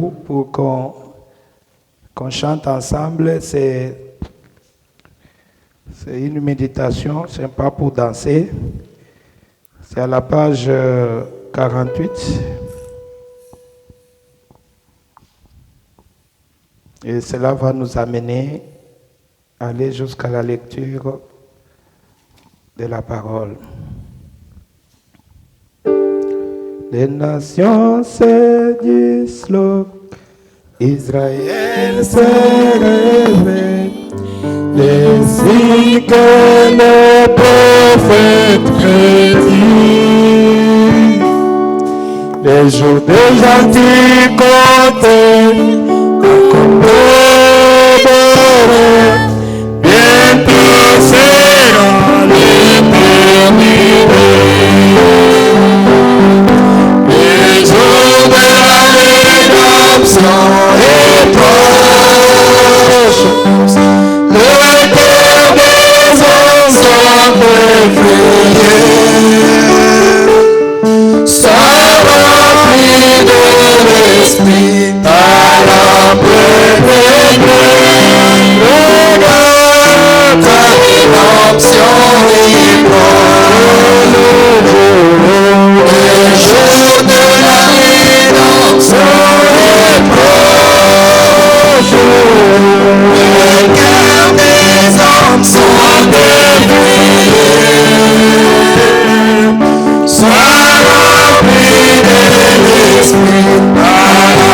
debout pour qu'on chante ensemble. C'est une méditation, c'est pas pour danser. C'est à la page 48. Et cela va nous amener à aller jusqu'à la lecture de la parole. Les nations se disloquent, Israël se réveille, les signes que les prophètes prédisent, les jours des gentils comptés, bientôt sera l'éternité. Les jours de la rédemption est proche. Le cœur des hommes sont effrayés. Sois rempli de l'esprit à la regarde ta rédemption est proche. Les jours de la rédemption est proche. Le cœur des hommes sont effrayés. Sois rempli de l'esprit à la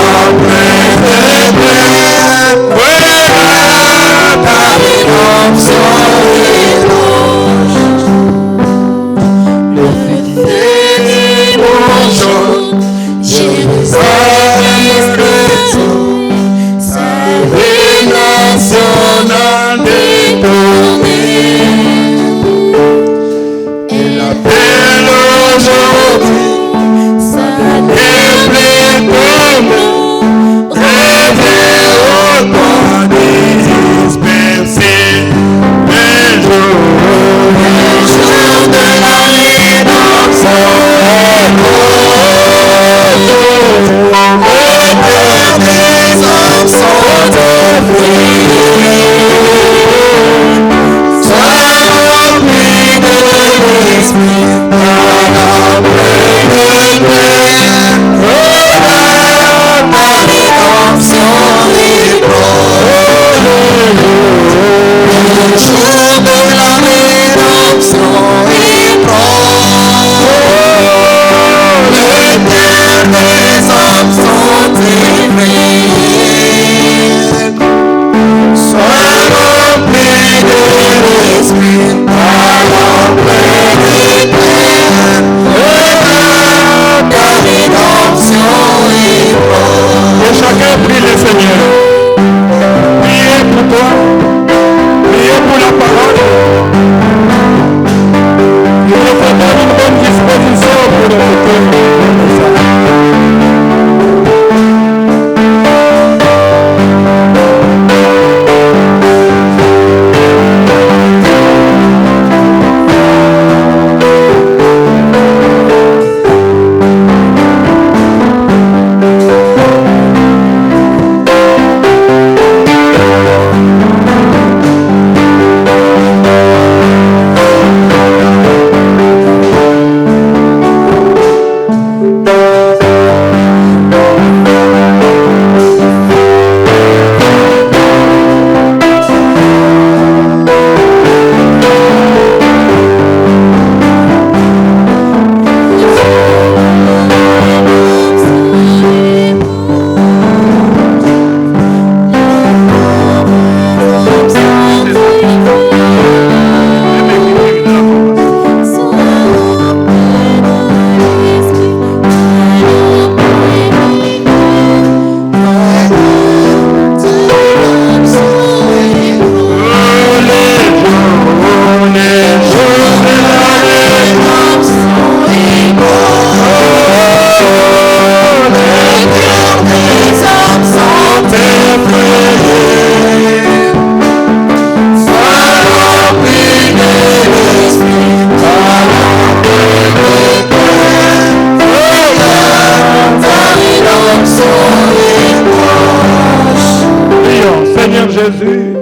Jésus,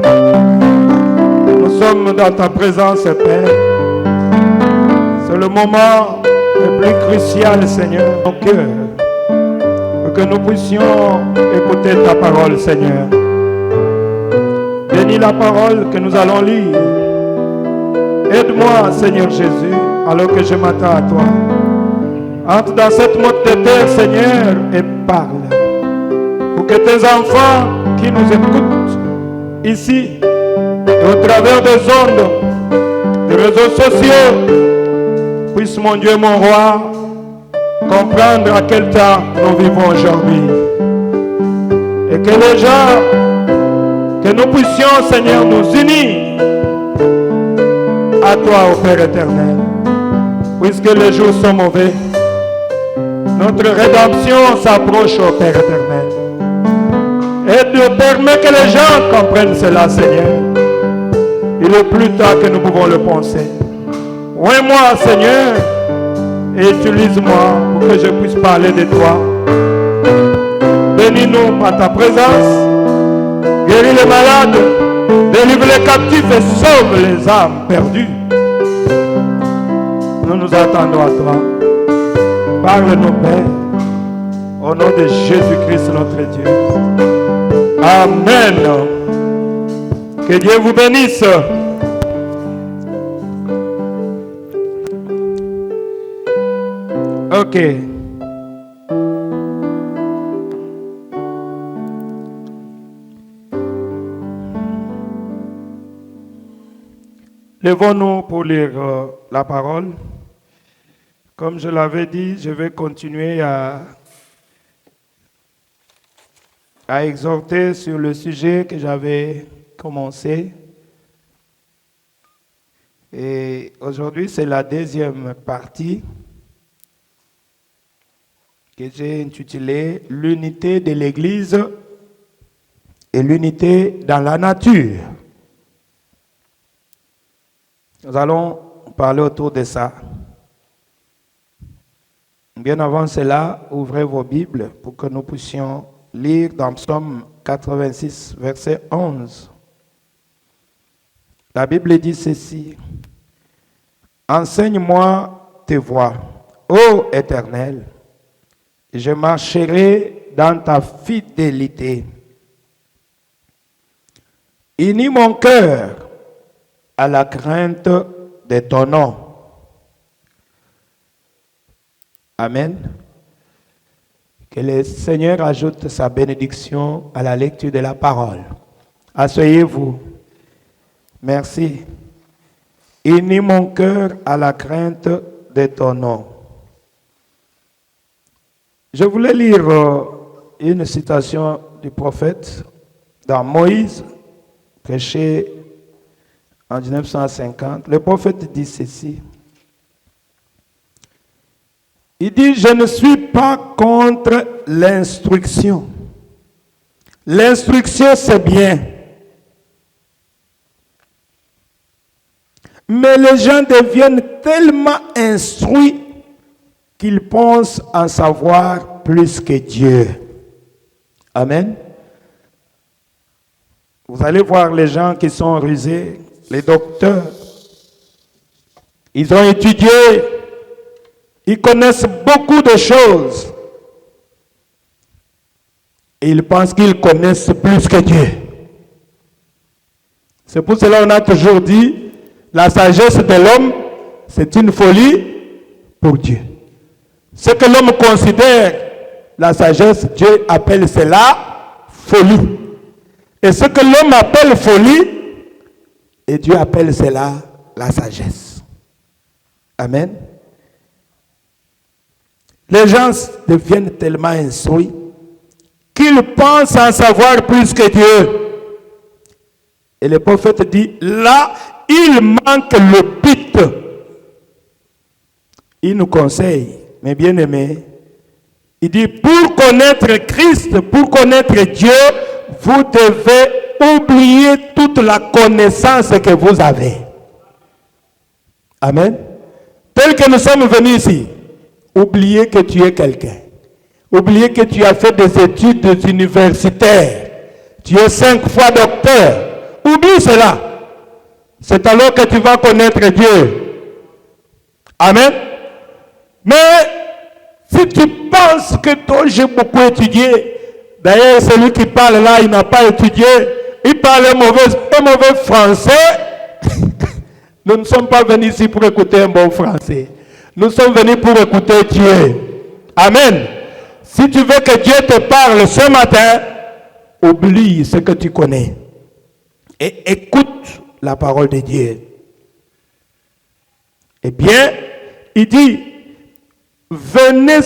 nous sommes dans ta présence, Père. C'est le moment le plus crucial, Seigneur, dans nos cœurs, pour que nous puissions écouter ta parole, Seigneur. Bénis la parole que nous allons lire. Aide-moi, Seigneur Jésus, alors que je m'attends à toi. Entre dans cette motte de terre, Seigneur, et parle. Pour que tes enfants qui nous écoutent ici et au travers des ondes, des réseaux sociaux, puissent, mon Dieu, mon roi, comprendre à quel temps nous vivons aujourd'hui. Et que les gens, que nous puissions, Seigneur, nous unir à toi, ô Père éternel. Puisque les jours sont mauvais, notre rédemption s'approche, ô Père éternel. Et de permettre que les gens comprennent cela, Seigneur. Il est plus tard que nous pouvons le penser. Ouvre-moi, Seigneur, et utilise-moi pour que je puisse parler de toi. Bénis-nous par ta présence. Guéris les malades, délivre les captifs et sauve les âmes perdues. Nous nous attendons à toi. Parle-nous, Père, au nom de Jésus-Christ, notre Dieu. Amen. Que Dieu vous bénisse. Ok. Levons-nous pour lire la parole. Comme je l'avais dit, je vais continuer à exhorter sur le sujet que j'avais commencé. Et aujourd'hui, c'est la deuxième partie que j'ai intitulée « L'unité de l'Église et l'unité dans la nature ». Nous allons parler autour de ça. Bien avant cela, ouvrez vos Bibles pour que nous puissions lire dans Psaume 86, verset 11. La Bible dit ceci. « Enseigne-moi tes voies, ô Éternel, et je marcherai dans ta fidélité. Unis mon cœur à la crainte de ton nom. » Amen. Que le Seigneur ajoute sa bénédiction à la lecture de la parole. Asseyez-vous. Merci. Unis mon cœur à la crainte de ton nom. Je voulais lire une citation du prophète dans Moïse, prêché en 1950. Le prophète dit ceci. Il dit, je ne suis pas contre l'instruction. L'instruction, c'est bien. Mais les gens deviennent tellement instruits qu'ils pensent en savoir plus que Dieu. Amen. Vous allez voir les gens qui sont rusés, les docteurs. Ils ont étudié. Ils connaissent beaucoup de choses. Et ils pensent qu'ils connaissent plus que Dieu. C'est pour cela qu'on a toujours dit, la sagesse de l'homme, c'est une folie pour Dieu. Ce que l'homme considère la sagesse, Dieu appelle cela folie. Et ce que l'homme appelle folie, et Dieu appelle cela la sagesse. Amen. Les gens deviennent tellement instruits qu'ils pensent en savoir plus que Dieu. Et le prophète dit, là, il manque le but. Il nous conseille, mes bien-aimés, il dit, pour connaître Christ, pour connaître Dieu, vous devez oublier toute la connaissance que vous avez. Amen. Tel que nous sommes venus ici, oubliez que tu es quelqu'un. Oubliez que tu as fait des études universitaires. Tu es 5 fois docteur. Oublie cela. C'est alors que tu vas connaître Dieu. Amen. Mais si tu penses que toi, j'ai beaucoup étudié, d'ailleurs, celui qui parle là, il n'a pas étudié, il parle un mauvais français. Nous ne sommes pas venus ici pour écouter un bon français. Nous sommes venus pour écouter Dieu. Amen. Si tu veux que Dieu te parle ce matin, oublie ce que tu connais et écoute la parole de Dieu. Eh bien, il dit, venez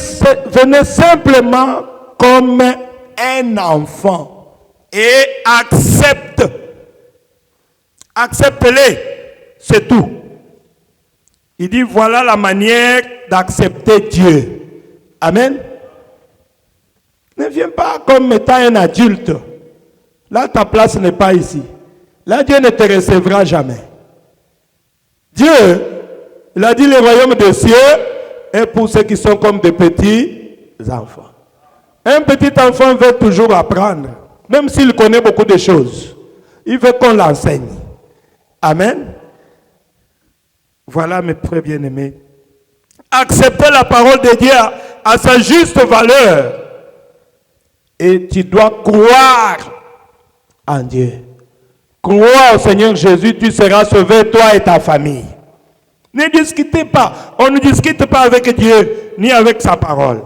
simplement comme un enfant et accepte-les, c'est tout. Il dit, voilà la manière d'accepter Dieu. Amen. Ne viens pas comme étant un adulte. Là, ta place n'est pas ici. Là, Dieu ne te recevra jamais. Dieu, il a dit, le royaume des cieux est pour ceux qui sont comme des petits enfants. Un petit enfant veut toujours apprendre, même s'il connaît beaucoup de choses. Il veut qu'on l'enseigne. Amen. Voilà mes frères bien-aimés. Accepter la parole de Dieu à sa juste valeur. Et tu dois croire en Dieu. Crois au Seigneur Jésus, tu seras sauvé, toi et ta famille. Ne discutez pas. On ne discute pas avec Dieu, ni avec sa parole.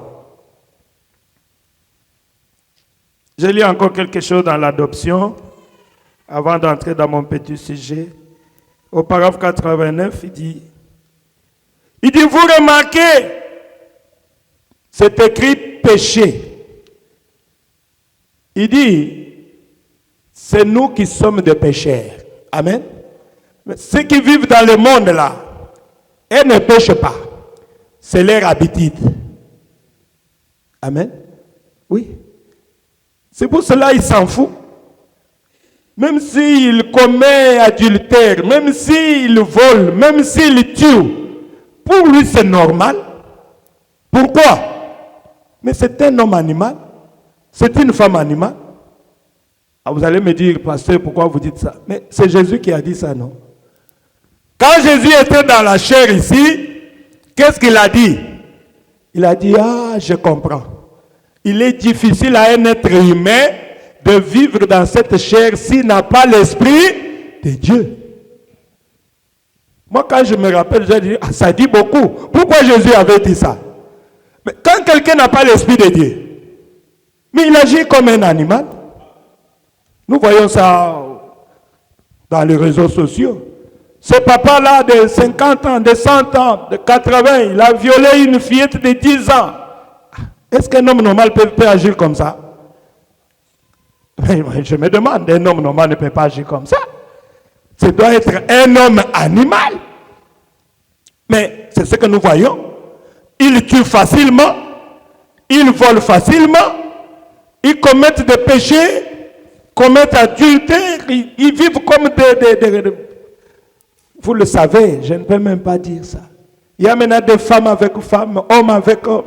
Je lis encore quelque chose dans l'adoption, avant d'entrer dans mon petit sujet. Au paragraphe 89, il dit, vous remarquez, c'est écrit péché. Il dit, c'est nous qui sommes des pécheurs. Amen. Mais ceux qui vivent dans le monde là, ils ne péchent pas. C'est leur habitude. Amen. Oui. C'est pour cela qu'ils s'en foutent. Même s'il commet adultère, même s'il vole, même s'il tue, pour lui c'est normal. Pourquoi? Mais c'est un homme animal. C'est une femme animale. Ah, vous allez me dire, pasteur, pourquoi vous dites ça? Mais c'est Jésus qui a dit ça, non? Quand Jésus était dans la chair ici, qu'est-ce qu'il a dit? Il a dit, ah, je comprends. Il est difficile à un être humain de vivre dans cette chair s'il n'a pas l'esprit de Dieu. Moi, quand je me rappelle, j'ai dit, ah, ça dit beaucoup. Pourquoi Jésus avait dit ça? Mais quand quelqu'un n'a pas l'esprit de Dieu, mais il agit comme un animal. Nous voyons ça dans les réseaux sociaux. Ce papa-là de 50 ans, de 100 ans, de 80, il a violé une fillette de 10 ans. Est-ce qu'un homme normal peut agir comme ça? Je me demande, un homme normal ne peut pas agir comme ça. Ça doit être un homme animal. Mais c'est ce que nous voyons. Ils tuent facilement, ils volent facilement, ils commettent des péchés, commettent adultère, ils vivent comme des... Vous le savez, je ne peux même pas dire ça. Il y a maintenant des femmes avec femmes, hommes avec hommes.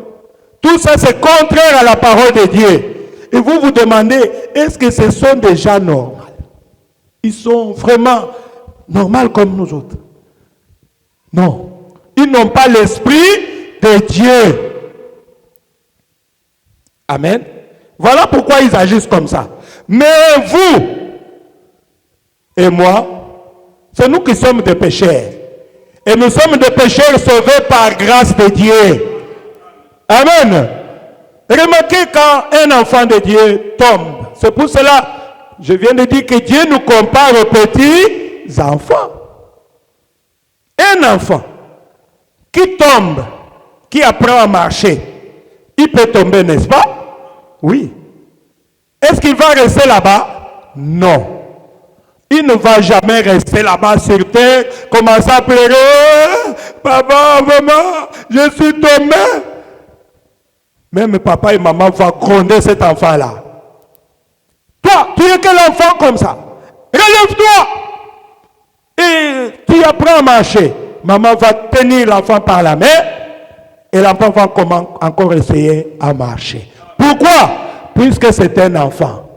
Tout ça, c'est contraire à la parole de Dieu. Et vous vous demandez, est-ce que ce sont des gens normaux? Ils sont vraiment normaux comme nous autres. Non. Ils n'ont pas l'esprit de Dieu. Amen. Voilà pourquoi ils agissent comme ça. Mais vous et moi, c'est nous qui sommes des pécheurs. Et nous sommes des pécheurs sauvés par grâce de Dieu. Amen. Remarquez quand un enfant de Dieu tombe. C'est pour cela, je viens de dire que Dieu nous compare aux petits enfants. Un enfant qui tombe, qui apprend à marcher, il peut tomber, n'est-ce pas? Oui. Est-ce qu'il va rester là-bas? Non. Il ne va jamais rester là-bas sur terre, commencer à pleurer. Papa, maman, je suis tombé. Même papa et maman vont gronder cet enfant-là. Toi, tu es quel enfant comme ça? Relève-toi. Et tu apprends à marcher. Maman va tenir l'enfant par la main et l'enfant va encore essayer à marcher. Pourquoi? Puisque c'est un enfant.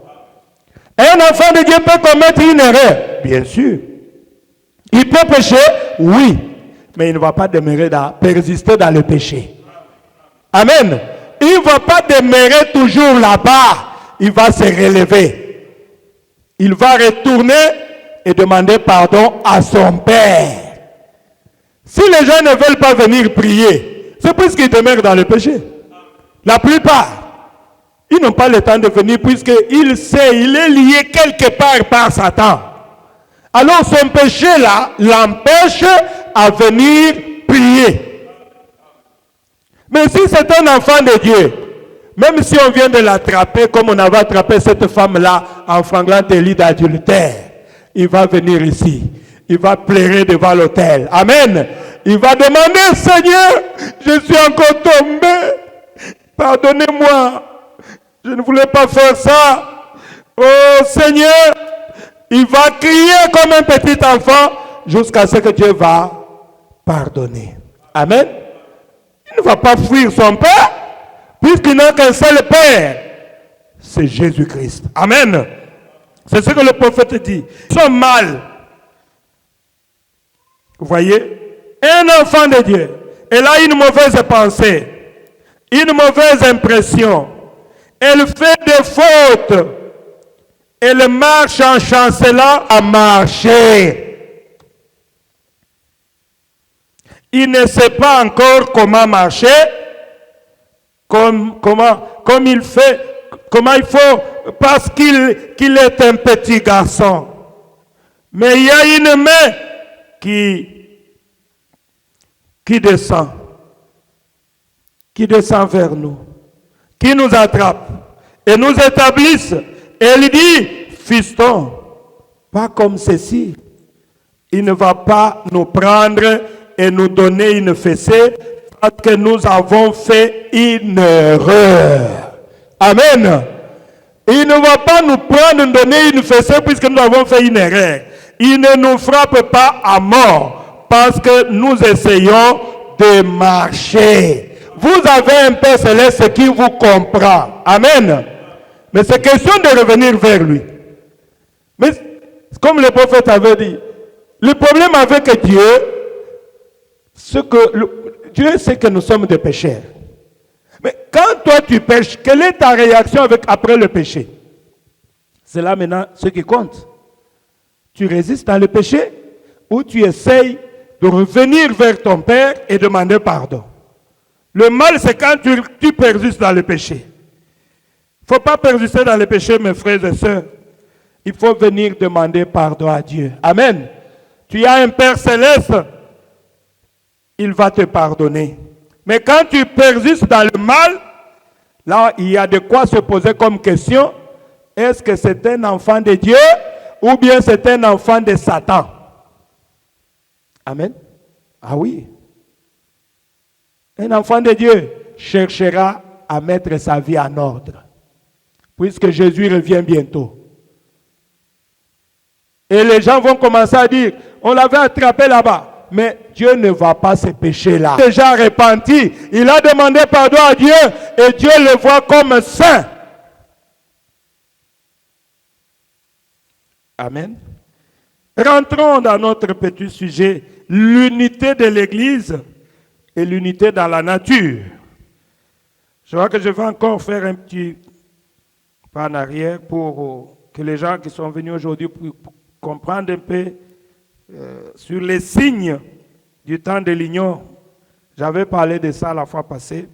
Un enfant de Dieu peut commettre une erreur. Bien sûr. Il peut pécher, oui. Mais il ne va pas demeurer persister dans le péché. Amen. Il ne va pas demeurer toujours là-bas. Il va se relever. Il va retourner et demander pardon à son Père. Si les gens ne veulent pas venir prier, c'est parce qu'ils demeurent dans le péché. La plupart, ils n'ont pas le temps de venir puisqu'il sait, il est lié quelque part par Satan. Alors son péché-là l'empêche à venir prier. Mais si c'est un enfant de Dieu, même si on vient de l'attraper comme on avait attrapé cette femme-là en flagrant délit d'adultère, il va venir ici. Il va pleurer devant l'autel. Amen. Il va demander, Seigneur, je suis encore tombé. Pardonnez-moi. Je ne voulais pas faire ça. Oh Seigneur. Il va crier comme un petit enfant jusqu'à ce que Dieu va pardonner. Amen. Il ne va pas fuir son Père puisqu'il n'a qu'un seul Père. C'est Jésus-Christ. Amen. C'est ce que le prophète dit. Ils sont mal. Vous voyez? Un enfant de Dieu, elle a une mauvaise pensée, une mauvaise impression. Elle fait des fautes. Elle marche en chancelant à marcher. Il ne sait pas encore comment marcher, comment il faut, parce qu'il est un petit garçon. Mais il y a une main qui descend vers nous, qui nous attrape et nous établisse. Elle dit, fiston, pas comme ceci. Il ne va pas nous prendre et nous donner une fessée parce que nous avons fait une erreur. Amen. Il ne va pas nous prendre et nous donner une fessée puisque nous avons fait une erreur. Il ne nous frappe pas à mort parce que nous essayons de marcher. Vous avez un Père Céleste qui vous comprend. Amen. Mais c'est question de revenir vers lui. Mais comme le prophète avait dit, le problème avec Dieu, Dieu sait que nous sommes des pécheurs. Mais quand toi tu pêches, quelle est ta réaction après le péché? C'est là maintenant ce qui compte. Tu résistes dans le péché ou tu essayes de revenir vers ton Père et demander pardon. Le mal, c'est quand tu persistes dans le péché. Il ne faut pas persister dans le péché, mes frères et sœurs. Il faut venir demander pardon à Dieu. Amen. Tu as un Père Céleste, il va te pardonner. Mais quand tu persistes dans le mal, là, il y a de quoi se poser comme question. Est-ce que c'est un enfant de Dieu ou bien c'est un enfant de Satan? Amen. Ah oui. Un enfant de Dieu cherchera à mettre sa vie en ordre, puisque Jésus revient bientôt. Et les gens vont commencer à dire, on l'avait attrapé là-bas. Mais Dieu ne va pas se pécher là. Il est déjà repenti. Il a demandé pardon à Dieu et Dieu le voit comme saint. Amen. Rentrons dans notre petit sujet, l'unité de l'Église et l'unité dans la nature. Je crois que je vais encore faire un petit pas en arrière pour que les gens qui sont venus aujourd'hui puissent comprendre un peu sur les signes du temps de l'union. J'avais parlé de ça la fois passée.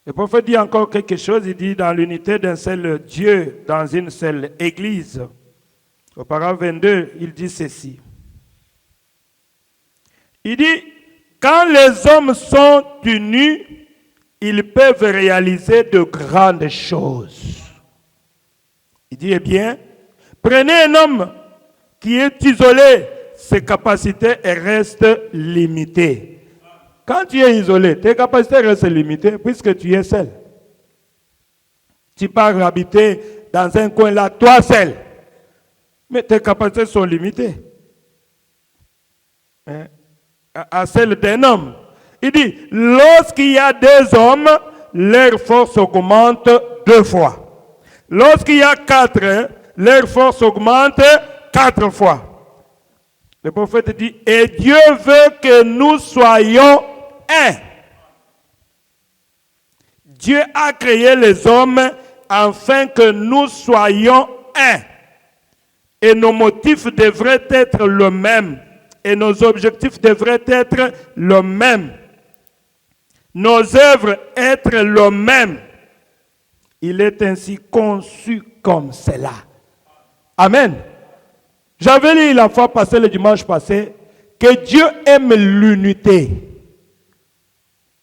Le prophète dit encore quelque chose, il dit dans l'unité d'un seul Dieu, dans une seule Église. Au paragraphe 22, il dit ceci. Il dit, quand les hommes sont unis, ils peuvent réaliser de grandes choses. Il dit, eh bien, prenez un homme qui est isolé, ses capacités restent limitées. Quand tu es isolé, tes capacités restent limitées puisque tu es seul. Tu pars habiter dans un coin là, toi seul. Mais tes capacités sont limitées. À celles d'un homme. Il dit, lorsqu'il y a deux hommes, leur force augmente 2 fois. Lorsqu'il y a 4, leur force augmente 4 fois. Le prophète dit, et Dieu veut que nous soyons un. Dieu a créé les hommes afin que nous soyons un. Et nos motifs devraient être le même. Et nos objectifs devraient être le même. Nos œuvres être le même. Il est ainsi conçu comme cela. Amen. J'avais lu la fois passée, le dimanche passé, que Dieu aime l'unité.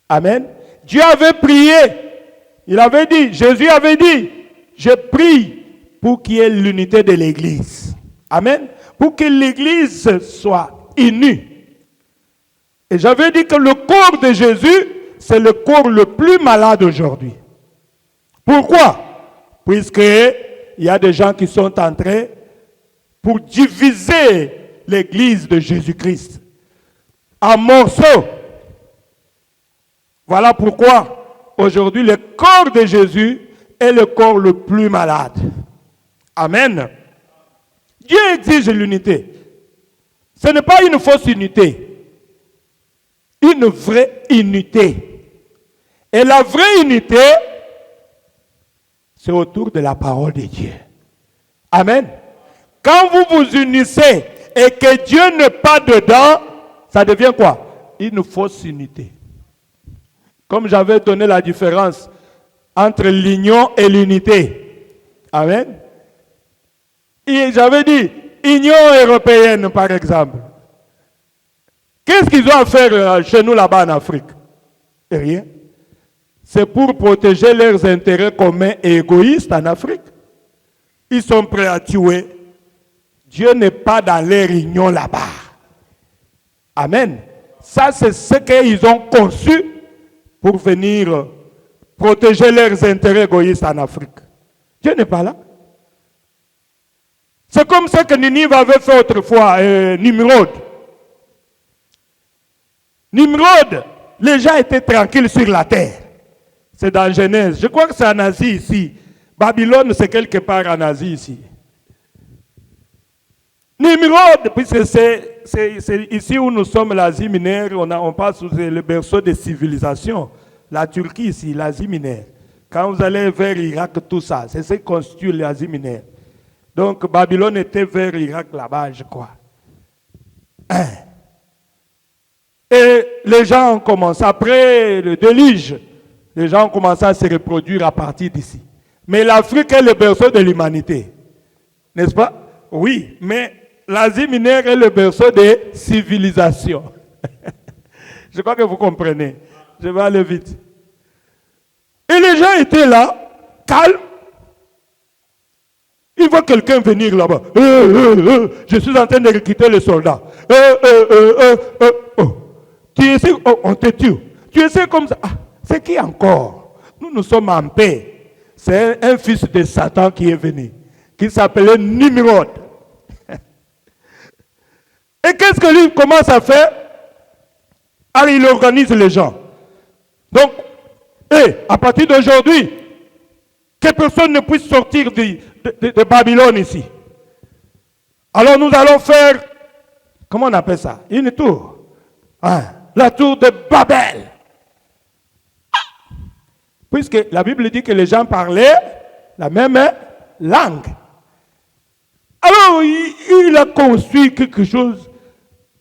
Amen. Dieu avait prié. Il avait dit, Jésus avait dit, je prie pour qu'il y ait l'unité de l'Église. Amen. Pour que l'Église soit unie. Et j'avais dit que le corps de Jésus, c'est le corps le plus malade aujourd'hui. Pourquoi? Puisqu'il y a des gens qui sont entrés pour diviser l'Église de Jésus-Christ en morceaux. Voilà pourquoi aujourd'hui le corps de Jésus est le corps le plus malade. Amen. Dieu exige l'unité. Ce n'est pas une fausse unité. Une vraie unité. Et la vraie unité, c'est autour de la parole de Dieu. Amen. Quand vous vous unissez et que Dieu n'est pas dedans, ça devient quoi? Une fausse unité. Comme j'avais donné la différence entre l'union et l'unité. Amen. Et j'avais dit, Union européenne par exemple. Qu'est-ce qu'ils ont à faire chez nous là-bas en Afrique? Rien. C'est pour protéger leurs intérêts communs et égoïstes en Afrique. Ils sont prêts à tuer. Dieu n'est pas dans les réunions là-bas. Amen. Ça, c'est ce qu'ils ont conçu pour venir protéger leurs intérêts égoïstes en Afrique. Dieu n'est pas là. C'est comme ça que Ninive avait fait autrefois, Nimrod. Nimrod, les gens étaient tranquilles sur la terre. C'est dans Genèse. Je crois que c'est en Asie ici. Babylone, c'est quelque part en Asie ici. Nimrod, puisque c'est ici où nous sommes, l'Asie mineure, on passe sous le berceau des civilisations. La Turquie ici, l'Asie mineure. Quand vous allez vers Irak, tout ça, c'est ce qui constitue l'Asie mineure. Donc Babylone était vers Irak là-bas, je crois. Et les gens ont commencé, après le déluge, les gens ont commencé à se reproduire à partir d'ici. Mais l'Afrique est le berceau de l'humanité. N'est-ce pas? Oui, mais l'Asie mineure est le berceau des civilisations. Je crois que vous comprenez. Je vais aller vite. Et les gens étaient là, calmes. Ils voient quelqu'un venir là-bas. Je suis en train de recruter les soldats. Tu essaies, on te tue. Tu essaies comme ça. Ah, c'est qui encore? Nous sommes en paix. C'est un fils de Satan qui est venu, qui s'appelait Nimrod. Et qu'est-ce que lui commence à faire? Alors il organise les gens. Donc, à partir d'aujourd'hui, que personne ne puisse sortir de Babylone ici. Alors nous allons faire, comment on appelle ça? Une tour. La tour de Babel. Puisque la Bible dit que les gens parlaient la même langue. Alors il a construit quelque chose.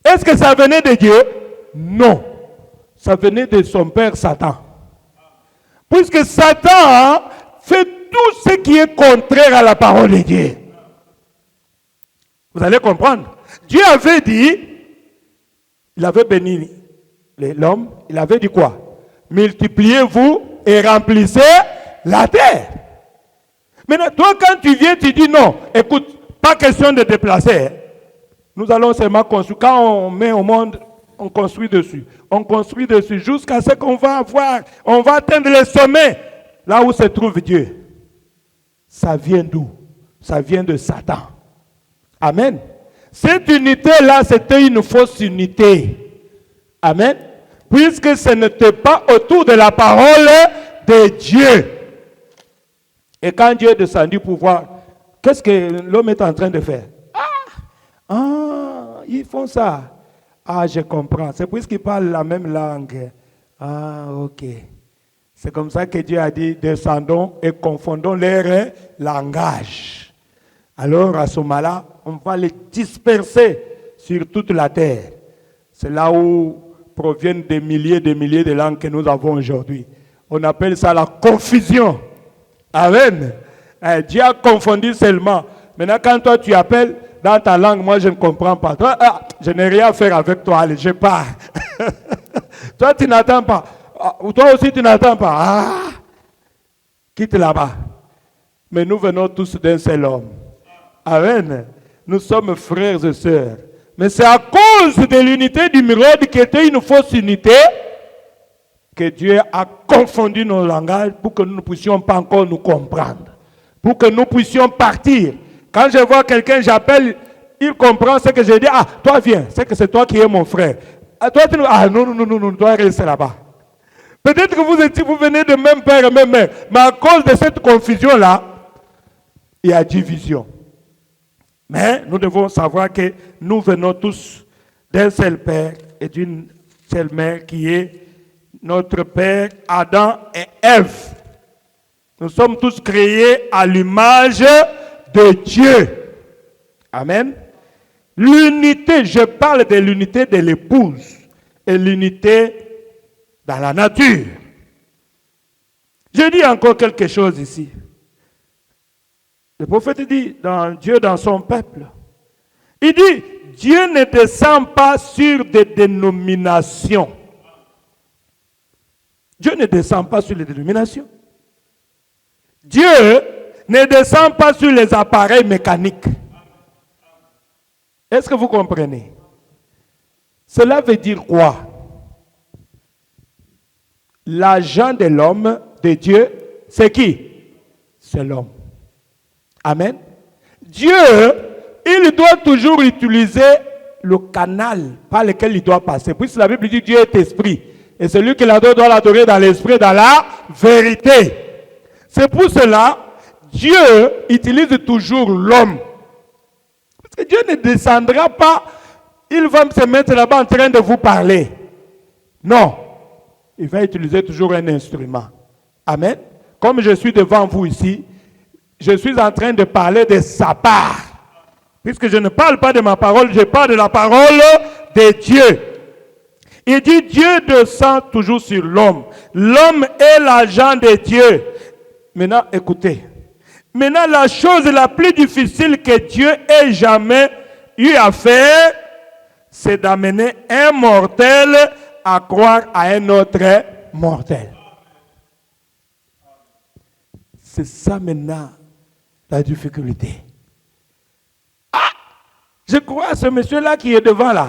Est-ce que ça venait de Dieu? Non. Ça venait de son père Satan. Puisque Satan fait tout ce qui est contraire à la parole de Dieu. Vous allez comprendre. Dieu avait dit, il avait béni l'homme, il avait dit quoi? Multipliez-vous et remplissez la terre. Maintenant, toi quand tu viens, tu dis non, écoute, pas question de déplacer. Nous allons seulement construire. Quand on met au monde, on construit dessus. On construit dessus jusqu'à ce qu'on va avoir, on va atteindre le sommet, là où se trouve Dieu. Ça vient d'où? Ça vient de Satan. Amen. Cette unité-là, c'était une fausse unité. Amen. Puisque ce n'était pas autour de la parole de Dieu. Et quand Dieu est descendu pour voir, qu'est-ce que l'homme est en train de faire? Ils font ça. Ah, je comprends. C'est puisqu'ils parlent la même langue. Ah, ok. C'est comme ça que Dieu a dit, descendons et confondons leur langage. Alors, à ce moment-là, on va les disperser sur toute la terre. C'est là où proviennent des milliers de langues que nous avons aujourd'hui. On appelle ça la confusion. Amen. Dieu a confondu seulement. Maintenant, quand toi tu appelles dans ta langue, moi je ne comprends pas. Toi, je n'ai rien à faire avec toi, allez, je pars. Toi, tu n'attends pas. Toi aussi, tu n'attends pas. Quitte là-bas. Mais nous venons tous d'un seul homme. Amen. Nous sommes frères et sœurs. Mais c'est à cause de l'unité du Mérode qui était une fausse unité que Dieu a confondu nos langages pour que nous ne puissions pas encore nous comprendre. Pour que nous puissions partir. Quand je vois quelqu'un, j'appelle, il comprend ce que je dis. Ah, toi viens, c'est que c'est toi qui es mon frère. Ah, toi, non, toi reste là-bas. Peut-être que vous venez de même père et même mère. Mais à cause de cette confusion-là, il y a division. Mais nous devons savoir que nous venons tous d'un seul père et d'une seule mère qui est notre père Adam et Ève. Nous sommes tous créés à l'image de Dieu. Amen. L'unité, je parle de l'unité de l'épouse et l'unité dans la nature. Je dis encore quelque chose ici. Le prophète dit, Dieu dans son peuple, il dit, Dieu ne descend pas sur des dénominations. Dieu ne descend pas sur les dénominations. Dieu ne descend pas sur les appareils mécaniques. Est-ce que vous comprenez? Cela veut dire quoi? L'agent de l'homme, de Dieu, c'est qui? C'est l'homme. Amen. Dieu, il doit toujours utiliser le canal par lequel il doit passer. Puisque la Bible dit Dieu est esprit. Et celui qui l'adore doit l'adorer dans l'esprit, dans la vérité. C'est pour cela, Dieu utilise toujours l'homme. Parce que Dieu ne descendra pas, il va se mettre là-bas en train de vous parler. Non. Il va utiliser toujours un instrument. Amen. Comme je suis devant vous ici, je suis en train de parler de sa part. Puisque je ne parle pas de ma parole, je parle de la parole de Dieu. Il dit Dieu descend toujours sur l'homme. L'homme est l'agent de Dieu. Maintenant, écoutez. Maintenant, la chose la plus difficile que Dieu ait jamais eu à faire, c'est d'amener un mortel à croire à un autre mortel. C'est ça maintenant la difficulté. Je crois à ce monsieur-là qui est devant là.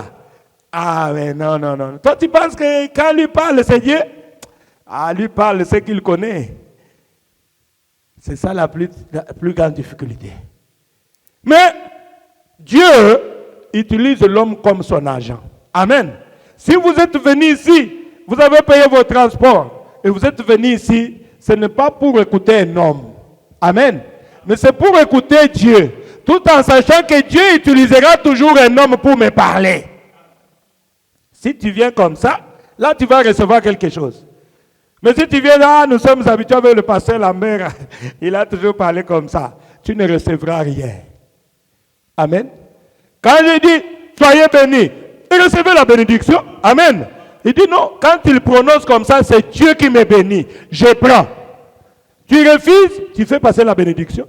Ah, mais non. Toi, tu penses que quand lui parle, c'est Dieu? Ah, lui parle ce qu'il connaît. C'est ça la plus grande difficulté. Mais Dieu utilise l'homme comme son agent. Amen. Si vous êtes venu ici, vous avez payé vos transports et vous êtes venu ici, ce n'est pas pour écouter un homme. Amen. Mais c'est pour écouter Dieu. Tout en sachant que Dieu utilisera toujours un homme pour me parler. Si tu viens comme ça, là tu vas recevoir quelque chose. Mais si tu viens là, nous sommes habitués avec le pasteur Lambert, il a toujours parlé comme ça, tu ne recevras rien. Amen. Quand je dis, soyez bénis, et recevez la bénédiction. Amen. Il dit non, quand il prononce comme ça, c'est Dieu qui me bénit. Je prends. Tu refuses, tu fais passer la bénédiction.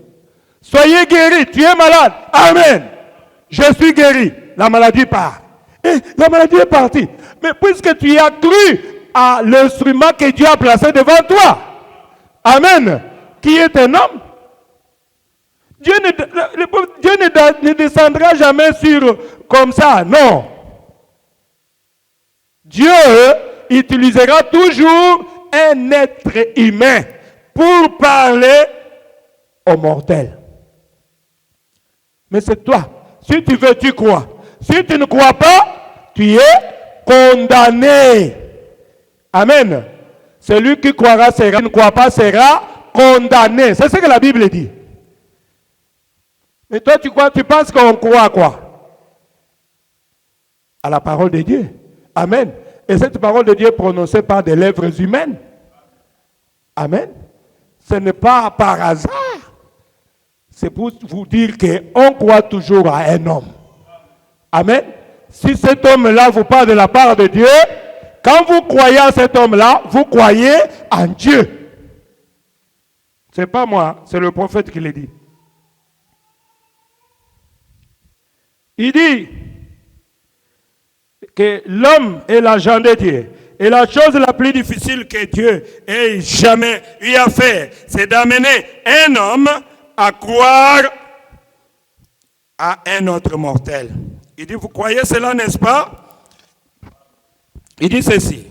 Soyez guéris, tu es malade. Amen. Je suis guéri. La maladie part. Et la maladie est partie. Mais puisque tu as cru à l'instrument que Dieu a placé devant toi. Amen. Qui est un homme. Dieu ne descendra jamais sur comme ça. Non. Dieu utilisera toujours un être humain pour parler aux mortels. Mais c'est toi. Si tu veux, tu crois. Si tu ne crois pas, tu es condamné. Amen. Celui qui croira sera, qui ne croit pas sera condamné. C'est ce que la Bible dit. Mais toi, tu penses qu'on croit à quoi? À la parole de Dieu. Amen. Et cette parole de Dieu est prononcée par des lèvres humaines. Amen. Ce n'est pas par hasard. C'est pour vous dire qu'on croit toujours à un homme. Amen. Si cet homme-là vous parle de la part de Dieu, quand vous croyez à cet homme-là, vous croyez en Dieu. Ce n'est pas moi, c'est le prophète qui le dit. Il dit que l'homme est l'agent de Dieu. Et la chose la plus difficile que Dieu ait jamais eu à faire, c'est d'amener un homme à croire à un autre mortel. Il dit, vous croyez cela, n'est-ce pas? Il dit ceci.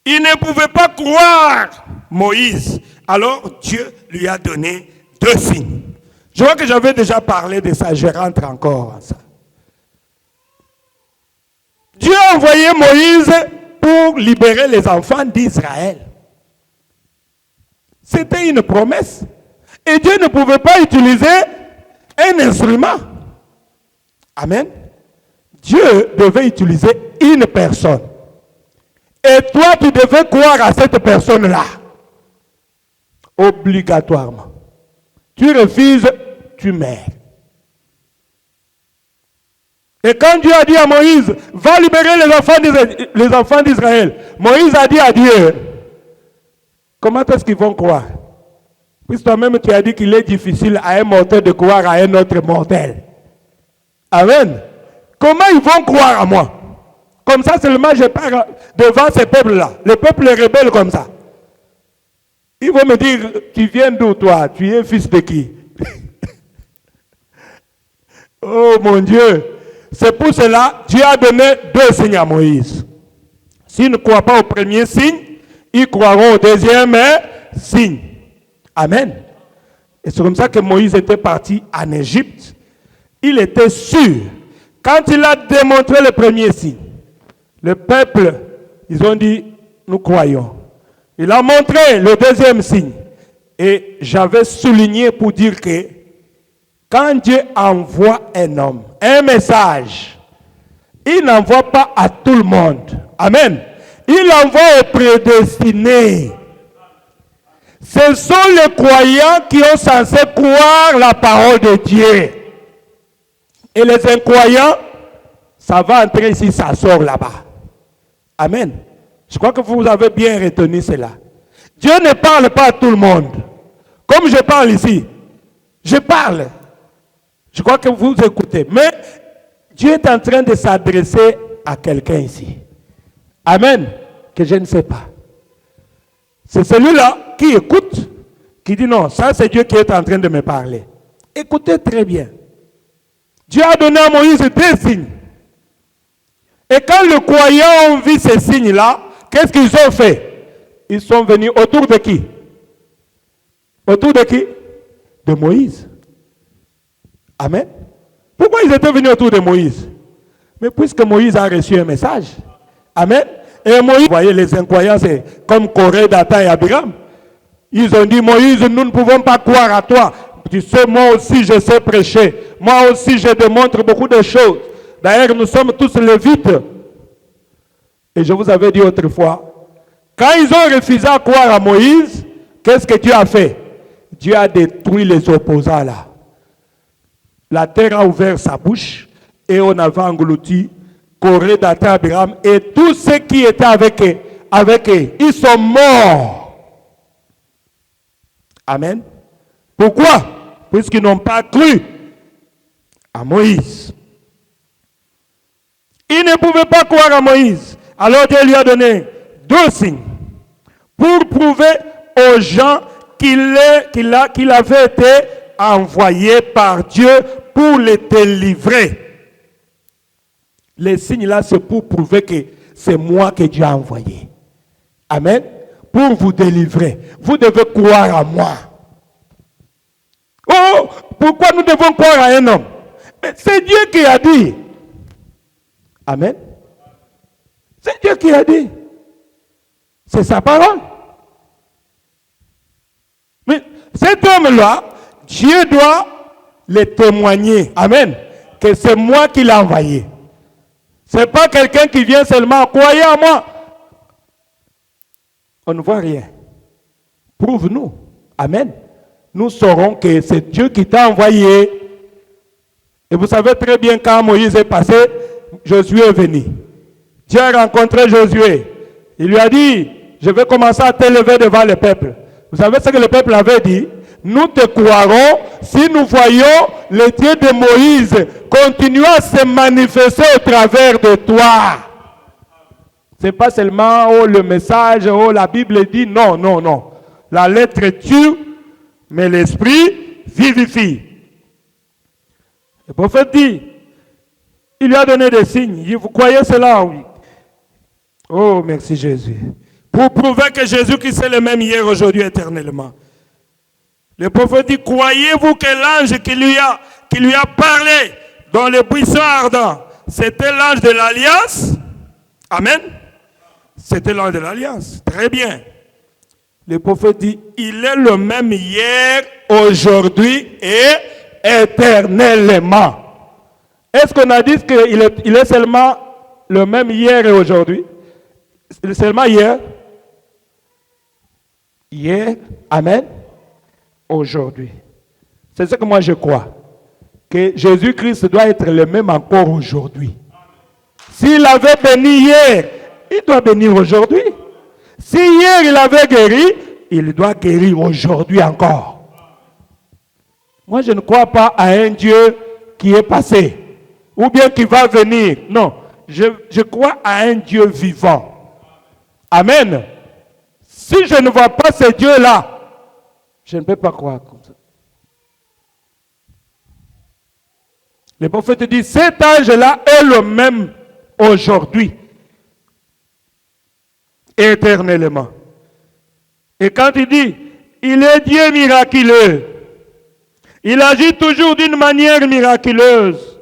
Il ne pouvait pas croire Moïse. Alors Dieu lui a donné 2 signes. Je vois que j'avais déjà parlé de ça, je rentre encore à ça. Dieu a envoyé Moïse pour libérer les enfants d'Israël. C'était une promesse. Et Dieu ne pouvait pas utiliser un instrument. Amen. Dieu devait utiliser une personne. Et toi, tu devais croire à cette personne-là. Obligatoirement. Tu refuses, tu meurs. Et quand Dieu a dit à Moïse, va libérer les enfants d'Israël, Moïse a dit à Dieu, comment est-ce qu'ils vont croire? Puisque toi-même tu as dit qu'il est difficile à un mortel de croire à un autre mortel. Amen. Comment ils vont croire à moi? Comme ça seulement je pars devant ces peuples-là. Les peuples rebelles comme ça. Ils vont me dire, tu viens d'où toi? Tu es fils de qui? Oh mon Dieu. C'est pour cela que Dieu a donné 2 signes à Moïse. S'ils ne croient pas au premier signe, ils croiront au deuxième signe. Amen. Et c'est comme ça que Moïse était parti en Égypte. Il était sûr. Quand il a démontré le premier signe, le peuple, ils ont dit, nous croyons. Il a montré le deuxième signe. Et j'avais souligné pour dire que quand Dieu envoie un homme, un message, il n'envoie pas à tout le monde. Amen. Il envoie aux prédestinés. Ce sont les croyants qui ont censé croire la parole de Dieu. Et les incroyants, ça va entrer ici, ça sort là-bas. Amen. Je crois que vous avez bien retenu cela. Dieu ne parle pas à tout le monde. Comme je parle ici, je parle. Je crois que vous écoutez. Mais Dieu est en train de s'adresser à quelqu'un ici. Amen. Que je ne sais pas. C'est celui-là qui écoute, qui dit non, ça c'est Dieu qui est en train de me parler. Écoutez très bien. Dieu a donné à Moïse 2 signes. Et quand les croyants ont vu ces signes-là, qu'est-ce qu'ils ont fait? Ils sont venus autour de qui? Autour de qui? De Moïse. Amen. Pourquoi ils étaient venus autour de Moïse? Mais puisque Moïse a reçu un message. Amen. Et Moïse, vous voyez, les incroyants, c'est comme Corée, Dathan et Abiram. Ils ont dit, Moïse, nous ne pouvons pas croire à toi. Tu sais, moi aussi, je sais prêcher. Moi aussi, je démontre beaucoup de choses. D'ailleurs, nous sommes tous lévites. Et je vous avais dit autrefois, quand ils ont refusé à croire à Moïse, qu'est-ce que Dieu a fait? Dieu a détruit les opposants là. La terre a ouvert sa bouche et on avait englouti Corée, Dathan, Abiram et tous ceux qui étaient avec eux, ils sont morts. Amen. Pourquoi? Puisqu'ils n'ont pas cru à Moïse. Ils ne pouvaient pas croire à Moïse. Alors Dieu lui a donné 2 signes pour prouver aux gens qu'il avait été envoyé par Dieu pour les délivrer. Les signes là, c'est pour prouver que c'est moi que Dieu a envoyé. Amen. Pour vous délivrer. Vous devez croire à moi. Oh, pourquoi nous devons croire à un homme? C'est Dieu qui a dit. Amen. C'est Dieu qui a dit. C'est sa parole. Cet homme-là, Dieu doit le témoigner. Amen. Que c'est moi qui l'ai envoyé. Ce n'est pas quelqu'un qui vient seulement, croyez en moi. On ne voit rien. Prouve-nous. Amen. Nous saurons que c'est Dieu qui t'a envoyé. Et vous savez très bien quand Moïse est passé, Josué est venu. Dieu a rencontré Josué. Il lui a dit, je vais commencer à t'élever devant le peuple. Vous savez ce que le peuple avait dit? Nous te croirons si nous voyons le Dieu de Moïse continuer à se manifester au travers de toi. Ce n'est pas seulement le message, la Bible dit, non, non, non. La lettre tue, mais l'esprit vivifie. Le prophète dit, il lui a donné des signes. Vous croyez cela? Oui. Oh, merci Jésus. Pour prouver que Jésus-Christ est le même hier, aujourd'hui, éternellement. Le prophète dit, croyez-vous que l'ange qui lui a parlé dans le buisson ardent, c'était l'ange de l'Alliance? Amen. C'était l'ange de l'Alliance. Très bien. Le prophète dit, il est le même hier, aujourd'hui et éternellement. Est-ce qu'on a dit qu'il est seulement le même hier et aujourd'hui? Seulement hier? Hier, amen, aujourd'hui. C'est ce que moi je crois. Que Jésus-Christ doit être le même encore aujourd'hui. S'il avait béni hier, il doit bénir aujourd'hui. Si hier il avait guéri, il doit guérir aujourd'hui encore. Moi je ne crois pas à un Dieu qui est passé, ou bien qui va venir. Non, je crois à un Dieu vivant. Amen. Si je ne vois pas ce Dieu-là, je ne peux pas croire comme ça. Le prophète dit, cet ange-là est le même aujourd'hui, éternellement. Et quand il dit, il est Dieu miraculeux, il agit toujours d'une manière miraculeuse,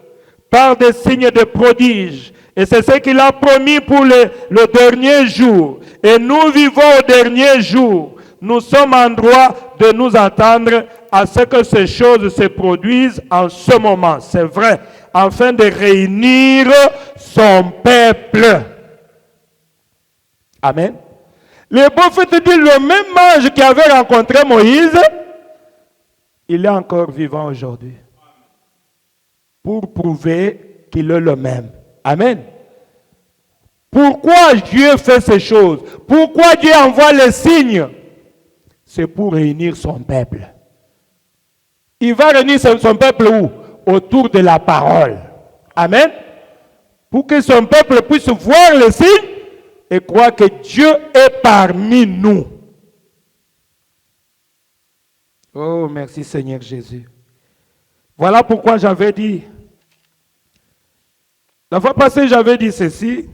par des signes de prodiges. Et c'est ce qu'il a promis pour le dernier jour. Et nous vivons au dernier jour. Nous sommes en droit de nous attendre à ce que ces choses se produisent en ce moment. C'est vrai. Afin de réunir son peuple. Amen. Le prophète dit, le même ange qui avait rencontré Moïse, il est encore vivant aujourd'hui. Pour prouver qu'il est le même. Amen. Pourquoi Dieu fait ces choses? Pourquoi Dieu envoie les signes? C'est pour réunir son peuple. Il va réunir son peuple où? Autour de la parole. Amen. Pour que son peuple puisse voir les signes et croire que Dieu est parmi nous. Oh, merci Seigneur Jésus. Voilà pourquoi j'avais dit, la fois passée j'avais dit ceci,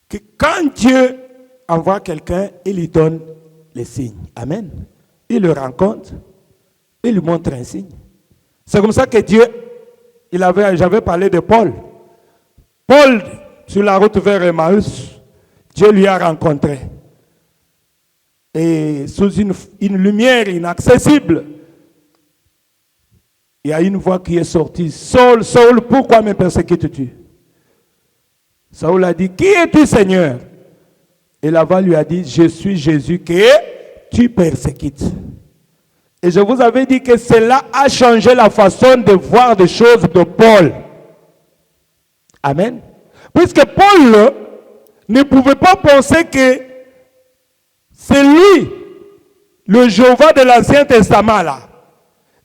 que quand Dieu envoie quelqu'un, il lui donne les signes. Amen. Il le rencontre, il lui montre un signe. C'est comme ça que Dieu, j'avais parlé de Paul. Paul, sur la route vers Emmaüs, Dieu lui a rencontré. Et sous une lumière inaccessible, il y a une voix qui est sortie. Saul, Saul, pourquoi me persécutes-tu? Saul a dit, qui es-tu, Seigneur? Et la voix lui a dit, je suis Jésus que tu persécutes. Et je vous avais dit que cela a changé la façon de voir des choses de Paul. Amen. Puisque Paul ne pouvait pas penser que c'est lui, le Jéhovah de l'Ancien Testament là.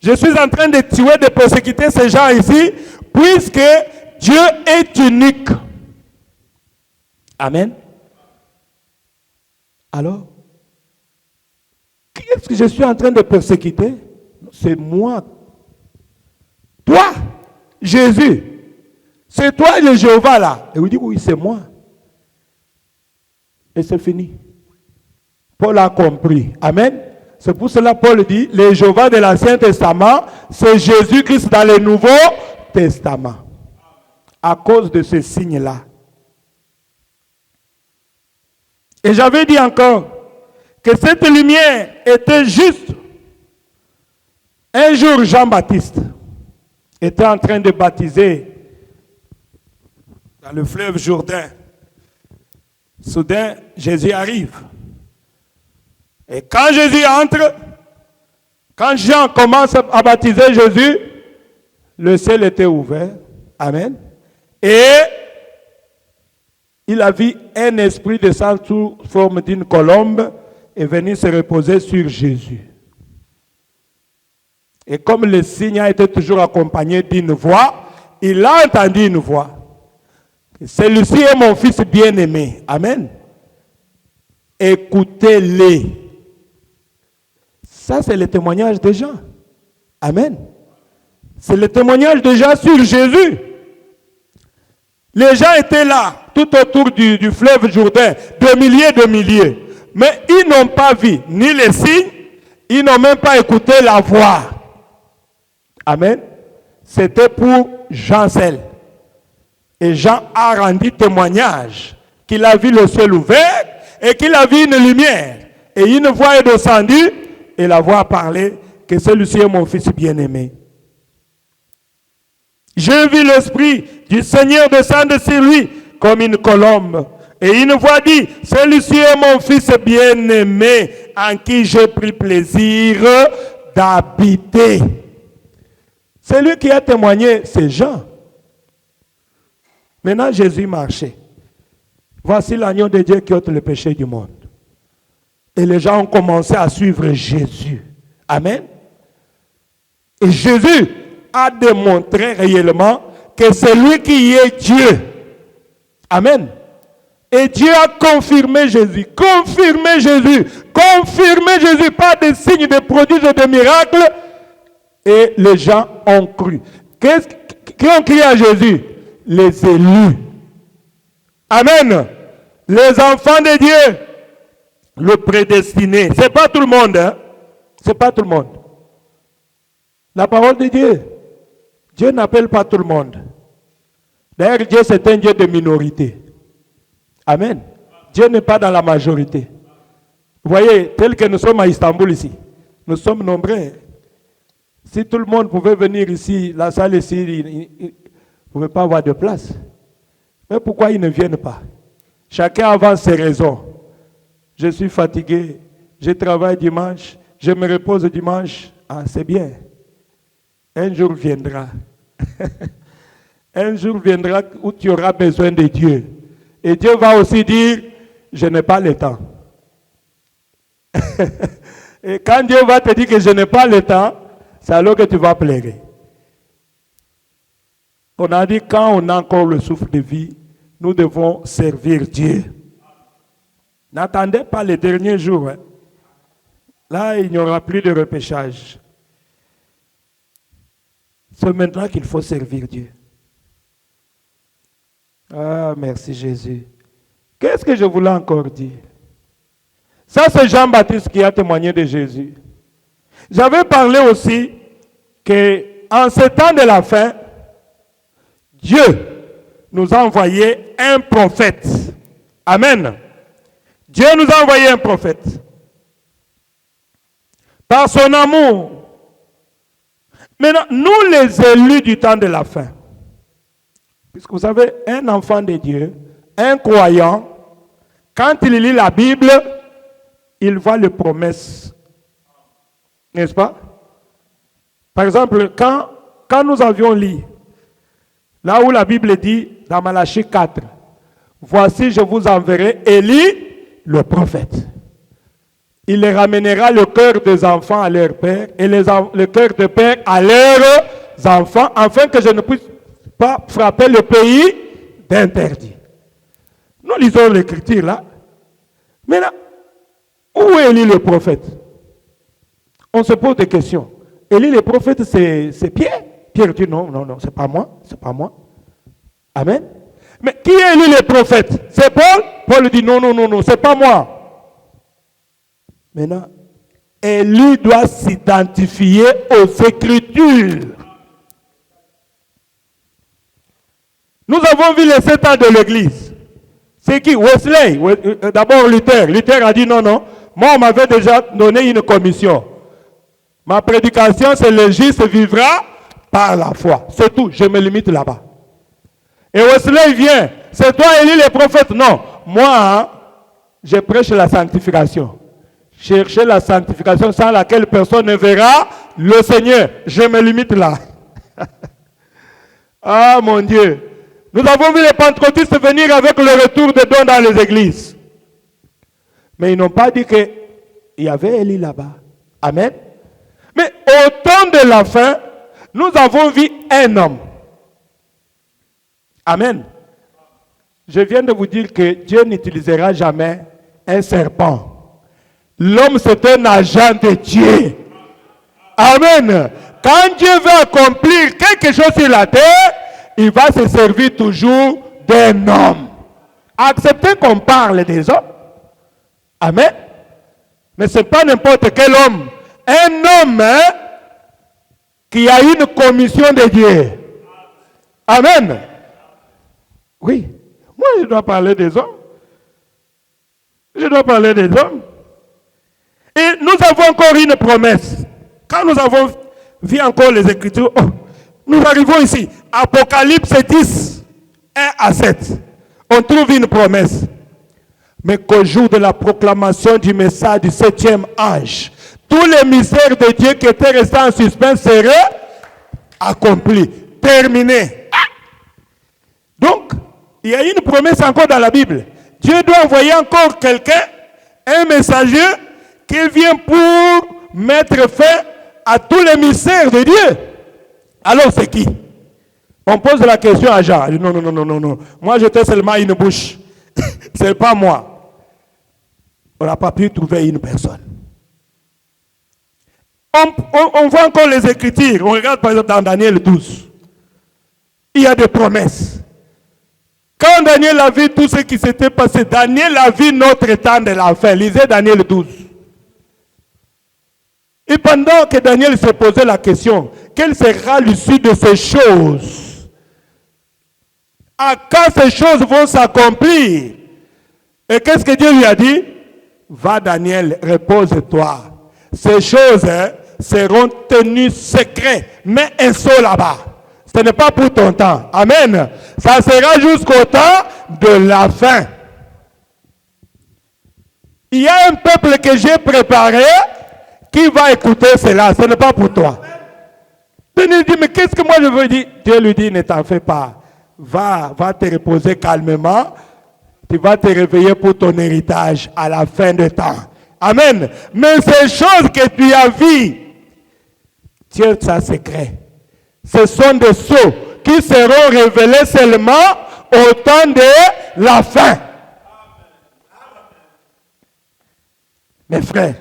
Je suis en train de tuer, de persécuter ces gens ici, puisque Dieu est unique. Amen. Alors, qui est-ce que je suis en train de persécuter? C'est moi. Toi, Jésus. C'est toi le Jéhovah là. Et vous dites, oui, c'est moi. Et c'est fini. Paul a compris. Amen. C'est pour cela que Paul dit, le Jéhovah de l'Ancien Testament, c'est Jésus-Christ dans le Nouveau Testament. À cause de ce signe-là. Et j'avais dit encore que cette lumière était juste. Un jour, Jean-Baptiste était en train de baptiser dans le fleuve Jourdain. Soudain, Jésus arrive. Et quand Jésus entre, quand Jean commence à baptiser Jésus, le ciel était ouvert. Amen. Et il a vu un esprit descendre sous forme d'une colombe et venir se reposer sur Jésus. Et comme le signe a été toujours accompagné d'une voix, il a entendu une voix. Celui-ci est mon fils bien-aimé. Amen. Écoutez-les. Ça, c'est le témoignage de Jean. Amen. C'est le témoignage de Jean sur Jésus. Les gens étaient là, tout autour du fleuve Jourdain, de milliers. Mais ils n'ont pas vu ni les signes, ils n'ont même pas écouté la voix. Amen. C'était pour Jean seul. Et Jean a rendu témoignage qu'il a vu le ciel ouvert et qu'il a vu une lumière. Et une voix est descendue et la voix a parlé que celui-ci est mon fils bien-aimé. J'ai vu l'Esprit du Seigneur descendre sur lui comme une colombe. Et une voix dit, celui-ci est mon fils bien-aimé en qui j'ai pris plaisir d'habiter. Celui qui a témoigné, c'est Jean. Maintenant, Jésus marchait. Voici l'agneau de Dieu qui ôte le péché du monde. Et les gens ont commencé à suivre Jésus. Amen. Et Jésus a démontré réellement que c'est lui qui est Dieu. Amen. Et Dieu a confirmé Jésus. Confirmé Jésus. Confirmé Jésus par des signes, des prodiges et des miracles. Et les gens ont cru. Qui ont crié à Jésus? Les élus. Amen. Les enfants de Dieu. Le prédestiné. Ce n'est pas tout le monde. Hein? Ce n'est pas tout le monde. La parole de Dieu. Dieu n'appelle pas tout le monde. D'ailleurs, Dieu c'est un Dieu de minorité. Amen. Dieu n'est pas dans la majorité. Vous voyez, tel que nous sommes à Istanbul ici. Nous sommes nombreux. Si tout le monde pouvait venir ici, la salle ici, il ne pouvait pas avoir de place. Mais pourquoi ils ne viennent pas? Chacun avance ses raisons. Je suis fatigué, je travaille dimanche, je me repose dimanche. Ah, c'est bien. Un jour viendra. Un jour viendra où tu auras besoin de Dieu. Et Dieu va aussi dire, je n'ai pas le temps. Et quand Dieu va te dire que je n'ai pas le temps, c'est alors que tu vas pleurer. On a dit, quand on a encore le souffle de vie, nous devons servir Dieu. N'attendez pas les derniers jours. Hein. Là, il n'y aura plus de repêchage. C'est maintenant qu'il faut servir Dieu. Ah, merci Jésus. Qu'est-ce que je voulais encore dire? Ça, c'est Jean-Baptiste qui a témoigné de Jésus. J'avais parlé aussi qu'en ce temps de la fin, Dieu nous a envoyé un prophète. Amen. Dieu nous a envoyé un prophète. Par son amour. Maintenant, nous les élus du temps de la fin. Puisque vous savez, un enfant de Dieu, un croyant, quand il lit la Bible, il voit les promesses. N'est-ce pas? Par exemple, quand nous avions lu, là où la Bible dit, dans Malachie 4, voici je vous enverrai Élie, le prophète. Il les ramènera le cœur des enfants à leur père et le cœur des pères à leurs enfants, afin que je ne puisse pas frapper le pays d'interdit. Nous lisons l'écriture là. Mais là, où est Élie le prophète? On se pose des questions. Élie le prophète, c'est Pierre. Pierre dit non, c'est pas moi, c'est pas moi. Amen. Mais qui est Élie le prophète? C'est Paul? Paul dit non, c'est pas moi. Maintenant, Élie doit s'identifier aux Écritures. Nous avons vu les 7 ans de l'Église. C'est qui? Wesley. D'abord Luther. Luther a dit non, Moi, on m'avait déjà donné une commission. Ma prédication, c'est le juste vivra par la foi. C'est tout, je me limite là-bas. Et Wesley vient, c'est toi Élie les prophètes. Non, moi, hein, je prêche la sanctification. Cherchez la sanctification sans laquelle personne ne verra le Seigneur. Je me limite là. Ah mon Dieu. Nous avons vu les pentecôtistes venir avec le retour des dons dans les églises. Mais ils n'ont pas dit qu'il y avait Élie là-bas. Amen. Mais au temps de la fin, nous avons vu un homme. Amen. Je viens de vous dire que Dieu n'utilisera jamais un serpent. L'homme, c'est un agent de Dieu. Amen. Quand Dieu veut accomplir quelque chose sur la terre, il va se servir toujours d'un homme. Acceptez qu'on parle des hommes. Amen. Mais ce n'est pas n'importe quel homme. Un homme qui a une commission de Dieu. Amen. Oui. Moi, je dois parler des hommes. Je dois parler des hommes. Et nous avons encore une promesse. Quand nous avons vu encore les Écritures, nous arrivons ici. Apocalypse 10, 1 à 7. On trouve une promesse. Mais qu'au jour de la proclamation du message du 7e ange, tous les mystères de Dieu qui étaient restés en suspens seraient accomplis, terminés. Donc, il y a une promesse encore dans la Bible. Dieu doit envoyer encore quelqu'un, un messager, qui vient pour mettre fin à tous les mystères de Dieu. Alors c'est qui? On pose la question à Jean. Non. Moi j'étais seulement une bouche. C'est pas moi. On n'a pas pu trouver une personne. On voit encore les Écritures. On regarde par exemple dans Daniel 12. Il y a des promesses. Quand Daniel a vu tout ce qui s'était passé, Daniel a vu notre temps de la fin. Lisez Daniel 12. Et pendant que Daniel se posait la question, quelle sera l'issue de ces choses? À quand ces choses vont s'accomplir? Et qu'est-ce que Dieu lui a dit? Va Daniel, repose-toi. Ces choses seront tenues secrètes, mais elles sont là-bas. Ce n'est pas pour ton temps. Amen. Ça sera jusqu'au temps de la fin. Il y a un peuple que j'ai préparé qui va écouter cela. Ce n'est pas pour toi. Tu lui dis, mais qu'est-ce que moi je veux dire? Dieu lui dit, ne t'en fais pas. Va te reposer calmement. Tu vas te réveiller pour ton héritage à la fin de temps. Amen. Mais ces choses que tu as vues, Dieu, ça secret. Ce sont des sceaux qui seront révélés seulement au temps de la fin. Mes frères,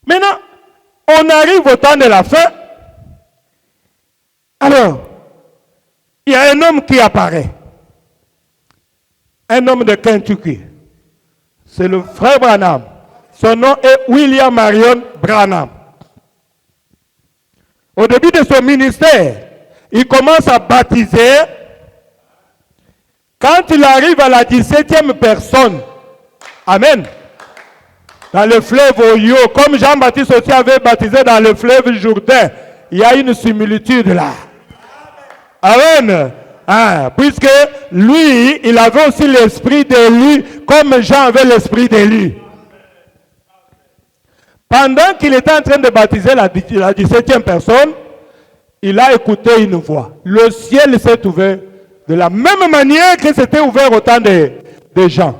maintenant, on arrive au temps de la fin. Alors, il y a un homme qui apparaît. Un homme de Kentucky. C'est le frère Branham. Son nom est William Marion Branham. Au début de son ministère, il commence à baptiser. Quand il arrive à la 17e personne, amen, dans le fleuve Oyo, comme Jean-Baptiste aussi avait baptisé dans le fleuve Jourdain, il y a une similitude là. Amen. Puisque lui, il avait aussi l'esprit d'élu, comme Jean avait l'esprit d'élu. Pendant qu'il était en train de baptiser la 17e personne, il a écouté une voix. Le ciel s'est ouvert de la même manière que c'était ouvert au temps de Jean.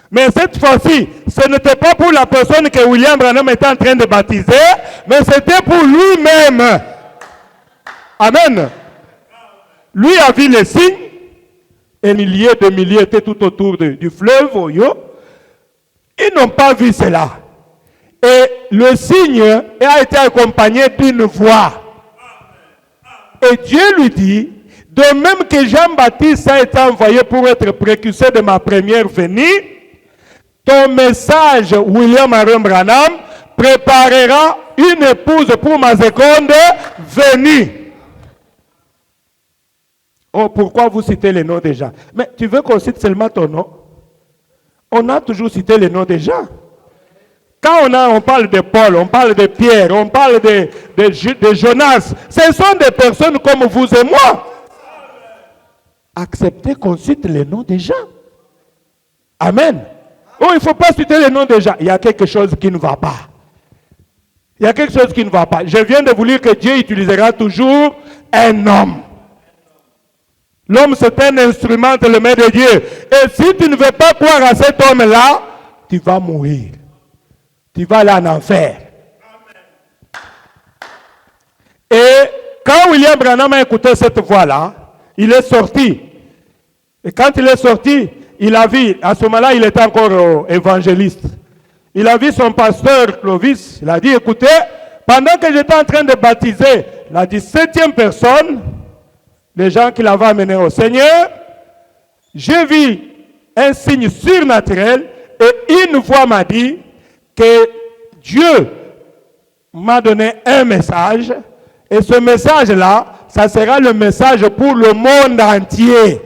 Mais cette fois-ci, ce n'était pas pour la personne que William Branham était en train de baptiser, mais c'était pour lui-même. Amen. Lui a vu les signes, et milliers de milliers étaient tout autour du fleuve Oyo. Ils n'ont pas vu cela. Et le signe a été accompagné d'une voix. Et Dieu lui dit, de même que Jean-Baptiste a été envoyé pour être précurseur de ma première venue, ton message, William Marion Branham, préparera une épouse pour ma seconde venue. Oh, pourquoi vous citez les noms des gens? Mais tu veux qu'on cite seulement ton nom? On a toujours cité les noms des gens. Quand on parle de Paul, on parle de Pierre, on parle de Jonas, ce sont des personnes comme vous et moi. Acceptez qu'on cite les noms des gens. Amen. Oh, il ne faut pas citer les noms des gens. Il y a quelque chose qui ne va pas. Il y a quelque chose qui ne va pas. Je viens de vous dire que Dieu utilisera toujours un homme. L'homme, c'est un instrument entre les mains de Dieu. Et si tu ne veux pas croire à cet homme-là, tu vas mourir. Tu vas aller en enfer. Et quand William Branham a écouté cette voix-là, il est sorti. Et quand il est sorti, il a vu, à ce moment-là, il était encore évangéliste. Il a vu son pasteur Clovis, il a dit, écoutez, pendant que j'étais en train de baptiser la 17e personne, les gens qui l'avaient amené au Seigneur, j'ai vu un signe surnaturel et une voix m'a dit que Dieu m'a donné un message et ce message-là, ça sera le message pour le monde entier.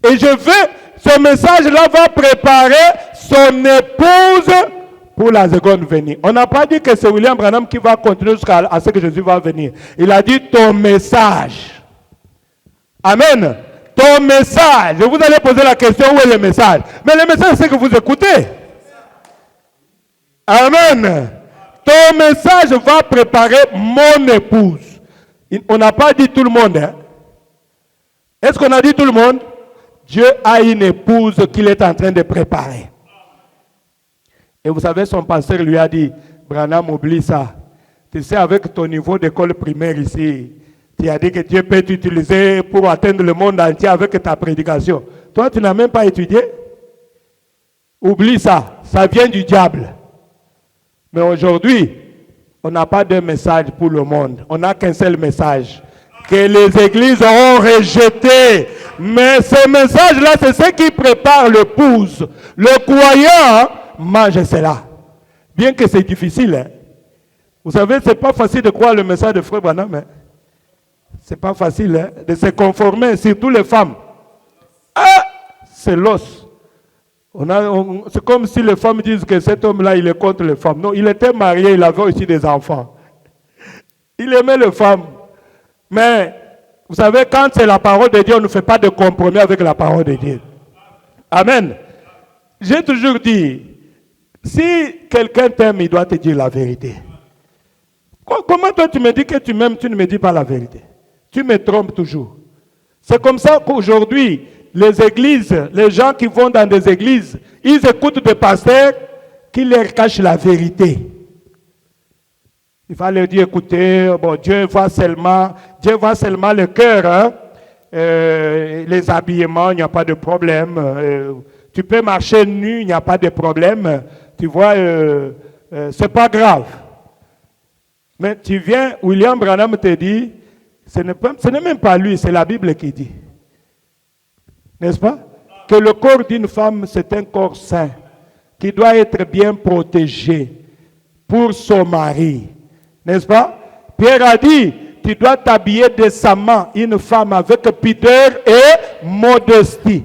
Et ce message-là va préparer son épouse pour la seconde venue. On n'a pas dit que c'est William Branham qui va continuer jusqu'à ce que Jésus va venir. Il a dit ton message. Amen. Ton message. Vous allez poser la question, où est le message? Mais le message, c'est que vous écoutez. Amen. Ton message va préparer mon épouse. On n'a pas dit tout le monde. Hein? Est-ce qu'on a dit tout le monde? Dieu a une épouse qu'il est en train de préparer. Et vous savez, son pasteur lui a dit, Branham, oublie ça. Tu sais, avec ton niveau d'école primaire ici, tu as dit que Dieu peut t'utiliser pour atteindre le monde entier avec ta prédication. Toi, tu n'as même pas étudié. Oublie ça. Ça vient du diable. Mais aujourd'hui, on n'a pas de message pour le monde. On n'a qu'un seul message que les églises ont rejeté. Mais ce message-là, c'est ce qui prépare l'épouse. Le croyant mange cela. Bien que c'est difficile. Hein? Vous savez, ce n'est pas facile de croire le message de Frère Branham. Hein? Ce n'est pas facile hein, de se conformer, surtout les femmes. Ah, c'est l'os. C'est comme si les femmes disent que cet homme-là, il est contre les femmes. Non, il était marié, il avait aussi des enfants. Il aimait les femmes. Mais, vous savez, quand c'est la parole de Dieu, on ne fait pas de compromis avec la parole de Dieu. Amen. J'ai toujours dit, si quelqu'un t'aime, il doit te dire la vérité. Comment toi tu me dis que tu m'aimes, tu ne me dis pas la vérité? Tu me trompes toujours. C'est comme ça qu'aujourd'hui, les églises, les gens qui vont dans des églises, ils écoutent des pasteurs qui leur cachent la vérité. Il va leur dire, écoutez, bon, Dieu voit seulement le cœur, hein? Les habillements, il n'y a pas de problème. Tu peux marcher nu, il n'y a pas de problème. Tu vois, c'est pas grave. Mais tu viens, William Branham te dit, ce n'est même pas lui, c'est la Bible qui dit. N'est-ce pas? Que le corps d'une femme, c'est un corps saint, qui doit être bien protégé pour son mari. N'est-ce pas? Pierre a dit, tu dois t'habiller décemment, une femme avec pudeur et modestie.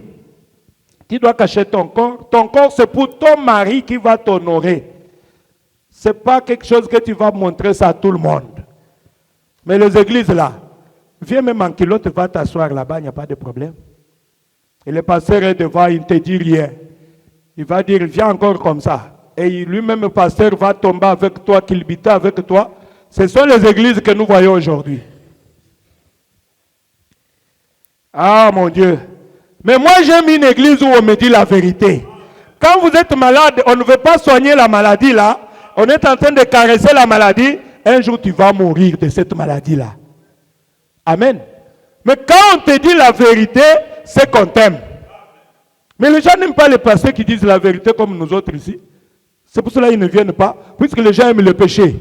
Tu dois cacher ton corps. Ton corps, c'est pour ton mari qui va t'honorer. Ce n'est pas quelque chose que tu vas montrer ça à tout le monde. Mais les églises là, viens même en culotte, va t'asseoir là-bas, il n'y a pas de problème. Et le pasteur est devant, il ne te dit rien. Il va dire, viens encore comme ça. Et lui-même, le pasteur, va tomber avec toi, kilbiter avec toi. Ce sont les églises que nous voyons aujourd'hui. Ah mon Dieu. Mais moi j'aime une église où on me dit la vérité. Quand vous êtes malade, on ne veut pas soigner la maladie là. On est en train de caresser la maladie. Un jour tu vas mourir de cette maladie là. Amen. Mais quand on te dit la vérité, c'est qu'on t'aime. Mais les gens n'aiment pas les pasteurs qui disent la vérité comme nous autres ici. C'est pour cela qu'ils ne viennent pas. Puisque les gens aiment le péché.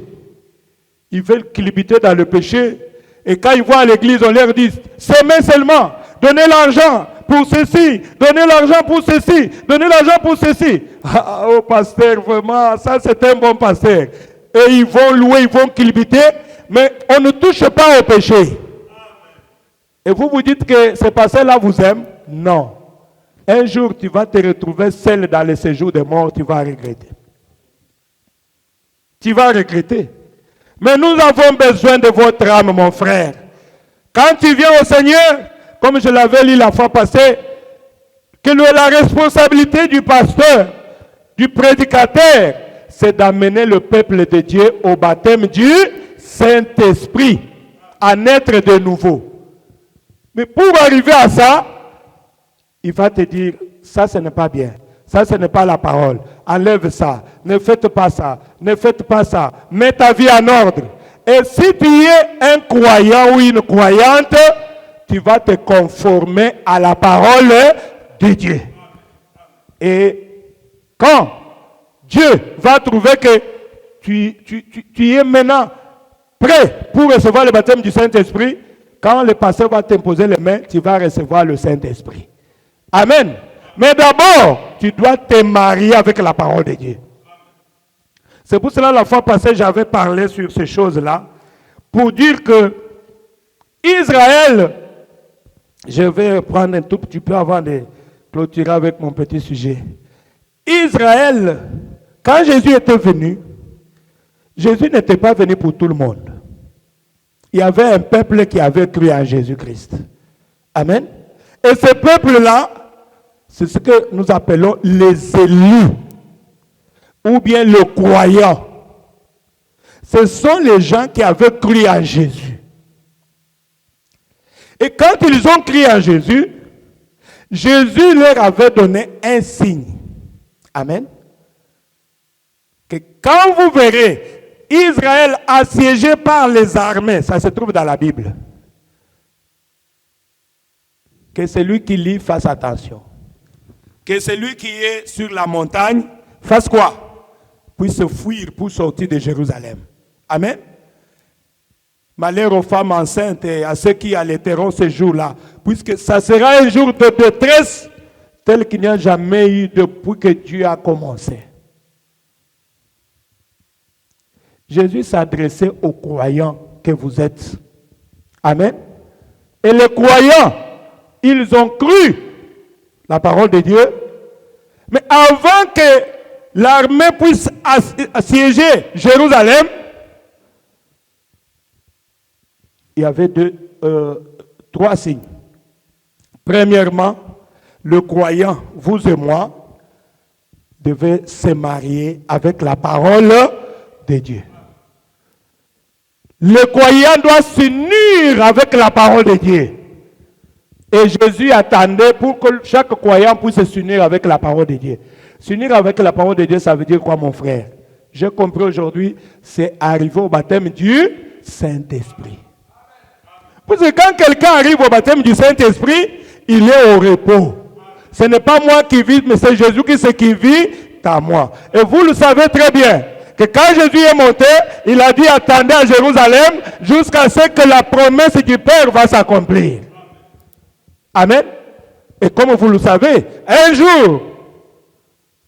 Ils veulent clibiter dans le péché. Et quand ils voient à l'église, on leur dit, semez seulement, donnez l'argent pour ceci, donnez l'argent pour ceci, donnez l'argent pour ceci. Ah, oh pasteur, vraiment, ça c'est un bon pasteur. Et ils vont louer, ils vont clibiter, mais on ne touche pas au péché. Et vous vous dites que ces pasteurs-là vous aiment? Non. Un jour, tu vas te retrouver seul dans le séjour des morts, tu vas regretter. Tu vas regretter. Mais nous avons besoin de votre âme, mon frère. Quand tu viens au Seigneur, comme je l'avais lu la fois passée, que la responsabilité du pasteur, du prédicateur, c'est d'amener le peuple de Dieu au baptême du Saint-Esprit, à naître de nouveau. Mais pour arriver à ça, il va te dire, ça ce n'est pas bien, ça ce n'est pas la parole, enlève ça, ne faites pas ça, ne faites pas ça, mets ta vie en ordre. Et si tu es un croyant ou une croyante, tu vas te conformer à la parole de Dieu. Et quand Dieu va trouver que tu es maintenant prêt pour recevoir le baptême du Saint-Esprit, quand le pasteur va t'imposer les mains, tu vas recevoir le Saint-Esprit. Amen. Mais d'abord, tu dois te marier avec la parole de Dieu. C'est pour cela, la fois passée, j'avais parlé sur ces choses-là, pour dire que Israël, je vais prendre un tout petit peu avant de clôturer avec mon petit sujet. Israël, quand Jésus était venu, Jésus n'était pas venu pour tout le monde. Il y avait un peuple qui avait cru en Jésus-Christ. Amen. Et ce peuple-là, c'est ce que nous appelons les élus, ou bien le croyant. Ce sont les gens qui avaient cru en Jésus. Et quand ils ont cru en Jésus, Jésus leur avait donné un signe. Amen. Que quand vous verrez Israël assiégé par les armées, ça se trouve dans la Bible, que celui qui lit fasse attention. Que celui qui est sur la montagne fasse quoi? Puisse fuir pour sortir de Jérusalem. Amen. Malheur aux femmes enceintes et à ceux qui allaiteront ce jour-là, puisque ça sera un jour de détresse tel qu'il n'y a jamais eu depuis que Dieu a commencé. Jésus s'adressait aux croyants que vous êtes. Amen. Et les croyants, ils ont cru la parole de Dieu. Mais avant que l'armée puisse assiéger Jérusalem, il y avait trois signes. Premièrement, le croyant, vous et moi, devait se marier avec la parole de Dieu. Le croyant doit s'unir avec la parole de Dieu. Et Jésus attendait pour que chaque croyant puisse s'unir avec la parole de Dieu. S'unir avec la parole de Dieu, ça veut dire quoi, mon frère? J'ai compris aujourd'hui, c'est arriver au baptême du Saint-Esprit. Parce que quand quelqu'un arrive au baptême du Saint-Esprit, il est au repos. Ce n'est pas moi qui vis, mais c'est Jésus qui vit en moi. Et vous le savez très bien, que quand Jésus est monté, il a dit attendez à Jérusalem jusqu'à ce que la promesse du Père va s'accomplir. Amen. Et comme vous le savez, un jour,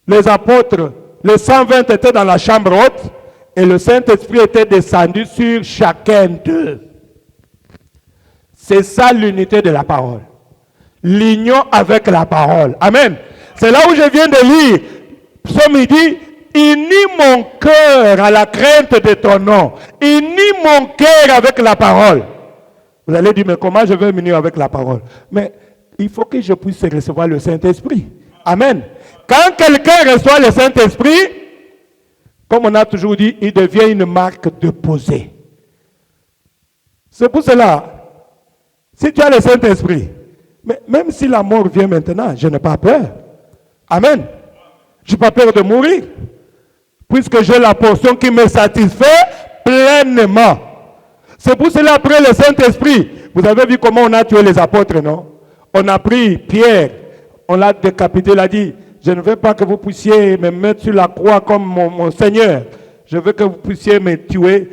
les apôtres, les 120 étaient dans la chambre haute et le Saint-Esprit était descendu sur chacun d'eux. C'est ça l'unité de la parole. L'union avec la parole. Amen. C'est là où je viens de lire. Psaume dit, unis mon cœur à la crainte de ton nom. Unis mon cœur avec la parole. Vous allez dire, mais comment je vais m'unir avec la parole? Mais il faut que je puisse recevoir le Saint-Esprit. Amen. Quand quelqu'un reçoit le Saint-Esprit, comme on a toujours dit, il devient une marque déposée. C'est pour cela, si tu as le Saint-Esprit, mais même si la mort vient maintenant, je n'ai pas peur. Amen. Je n'ai pas peur de mourir, puisque j'ai la portion qui me satisfait pleinement. C'est pour cela, après le Saint-Esprit, vous avez vu comment on a tué les apôtres, non? On a pris Pierre, on l'a décapité, il a dit, je ne veux pas que vous puissiez me mettre sur la croix comme mon Seigneur. Je veux que vous puissiez me tuer,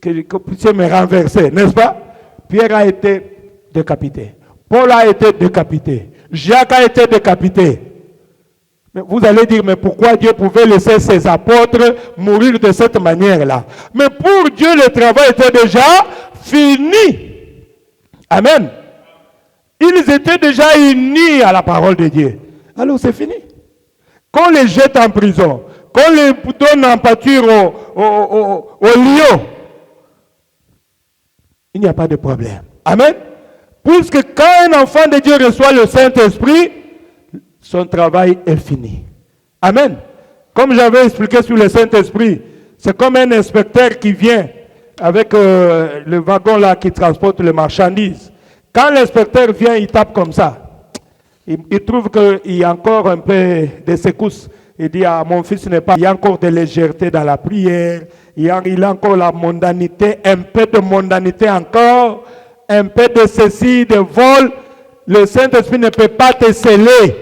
que vous puissiez me renverser, n'est-ce pas? Pierre a été décapité. Paul a été décapité. Jacques a été décapité. Mais vous allez dire, mais pourquoi Dieu pouvait laisser ses apôtres mourir de cette manière-là? Mais pour Dieu, le travail était déjà fini. Amen. Ils étaient déjà unis à la parole de Dieu. Alors c'est fini. Qu'on les jette en prison, qu'on les donne en pâture au lion, il n'y a pas de problème. Amen. Puisque quand un enfant de Dieu reçoit le Saint-Esprit, son travail est fini. Amen. Comme j'avais expliqué sur le Saint-Esprit, c'est comme un inspecteur qui vient avec le wagon là qui transporte les marchandises. Quand l'inspecteur vient, il tape comme ça. Il trouve qu'il y a encore un peu de secousses. Il dit, ah, mon fils n'est pas, il y a encore de légèreté dans la prière, il a encore la mondanité, un peu de mondanité encore, un peu de ceci, de vol. Le Saint-Esprit ne peut pas te sceller.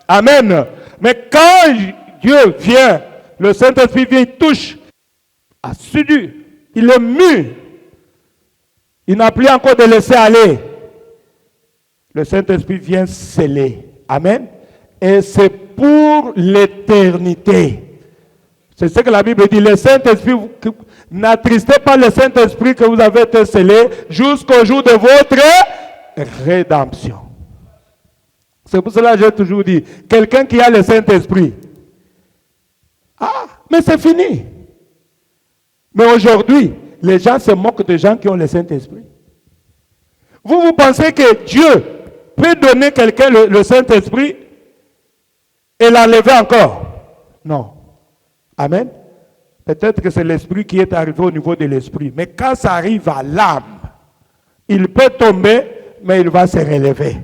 Amen. Mais quand Dieu vient, le Saint-Esprit vient, il touche, assidu, il est mu. Il n'a plus encore de laisser aller. Le Saint-Esprit vient sceller. Amen. Et c'est pour l'éternité. C'est ce que la Bible dit. Le Saint-Esprit, n'attristez pas le Saint-Esprit que vous avez été scellé jusqu'au jour de votre rédemption. C'est pour cela que j'ai toujours dit, quelqu'un qui a le Saint-Esprit, ah, mais c'est fini. Mais aujourd'hui, les gens se moquent de gens qui ont le Saint-Esprit. Vous pensez que Dieu peut donner quelqu'un le Saint-Esprit et l'enlever encore? Non. Amen. Peut-être que c'est l'esprit qui est arrivé au niveau de l'esprit. Mais quand ça arrive à l'âme, il peut tomber, mais il va se relever.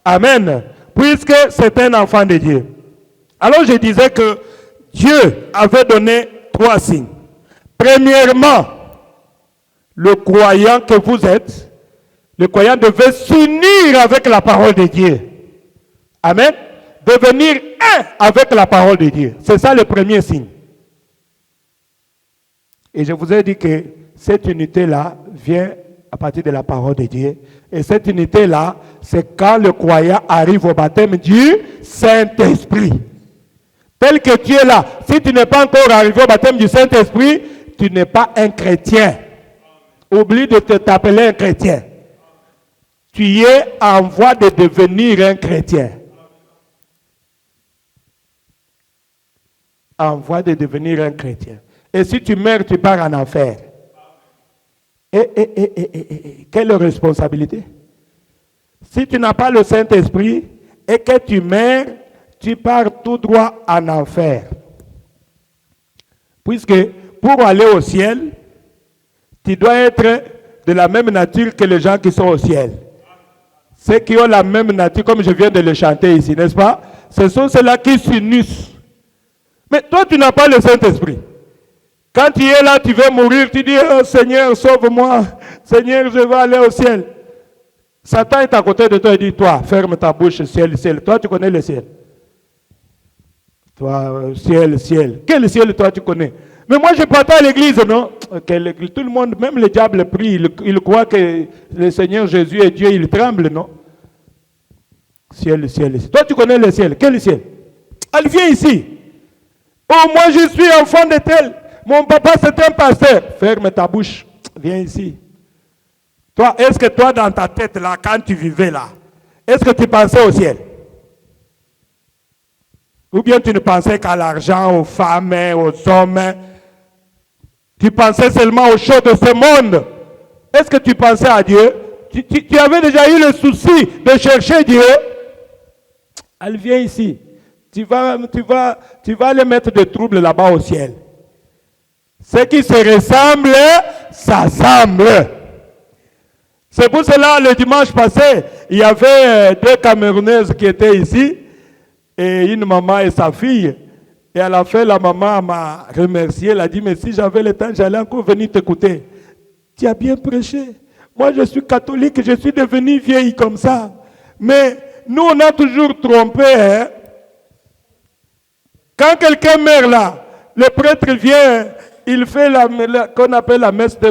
Amen. Puisque c'est un enfant de Dieu. Alors je disais que Dieu avait donné 3 signes. Premièrement, le croyant que vous êtes, le croyant devait s'unir avec la parole de Dieu. Amen. Devenir un avec la parole de Dieu. C'est ça le premier signe. Et je vous ai dit que cette unité-là vient à partir de la parole de Dieu. Et cette unité-là, c'est quand le croyant arrive au baptême du Saint-Esprit. Tel que tu es là, si tu n'es pas encore arrivé au baptême du Saint-Esprit, tu n'es pas un chrétien. Oublie de t'appeler un chrétien. Tu es en voie de devenir un chrétien. En voie de devenir un chrétien. Et si tu meurs, tu pars en enfer. Quelle responsabilité? Si tu n'as pas le Saint-Esprit et que tu meurs, tu pars tout droit en enfer. Puisque pour aller au ciel, tu dois être de la même nature que les gens qui sont au ciel. Ceux qui ont la même nature, comme je viens de le chanter ici, n'est-ce pas? Ce sont ceux-là qui s'unissent. Mais toi, tu n'as pas le Saint-Esprit. Quand tu es là, tu veux mourir, tu dis, oh, Seigneur, sauve-moi. Seigneur, je vais aller au ciel. Satan est à côté de toi et dit, toi, ferme ta bouche, ciel, ciel. Toi, tu connais le ciel. Toi, ciel, ciel. Quel ciel, toi, tu connais? Mais moi, je partais à l'église, non? Tout le monde, même le diable prie, il croit que le Seigneur Jésus est Dieu, il tremble, non? Ciel, ciel. Toi, tu connais le ciel. Quel ciel? Elle vient ici. Oh, moi, je suis enfant de tel. Mon papa, c'est un pasteur. Ferme ta bouche. Viens ici. Toi, est-ce que toi, dans ta tête, là, quand tu vivais là, est-ce que tu pensais au ciel? Ou bien tu ne pensais qu'à l'argent, aux femmes, aux hommes? Tu pensais seulement aux choses de ce monde? Est-ce que tu pensais à Dieu? Tu avais déjà eu le souci de chercher Dieu? Elle vient ici. Tu vas aller mettre des troubles là-bas au ciel. Ce qui se ressemble, s'assemble. C'est pour cela, le dimanche passé, il y avait 2 Camerounaises qui étaient ici, et une maman et sa fille. Et à la fin, la maman m'a remercié, elle a dit, mais si j'avais le temps, j'allais encore venir t'écouter. Tu as bien prêché. Moi, je suis catholique, je suis devenu vieille comme ça. Mais nous, on a toujours trompé, hein? Quand quelqu'un meurt là, le prêtre vient, il fait qu'on appelle la messe de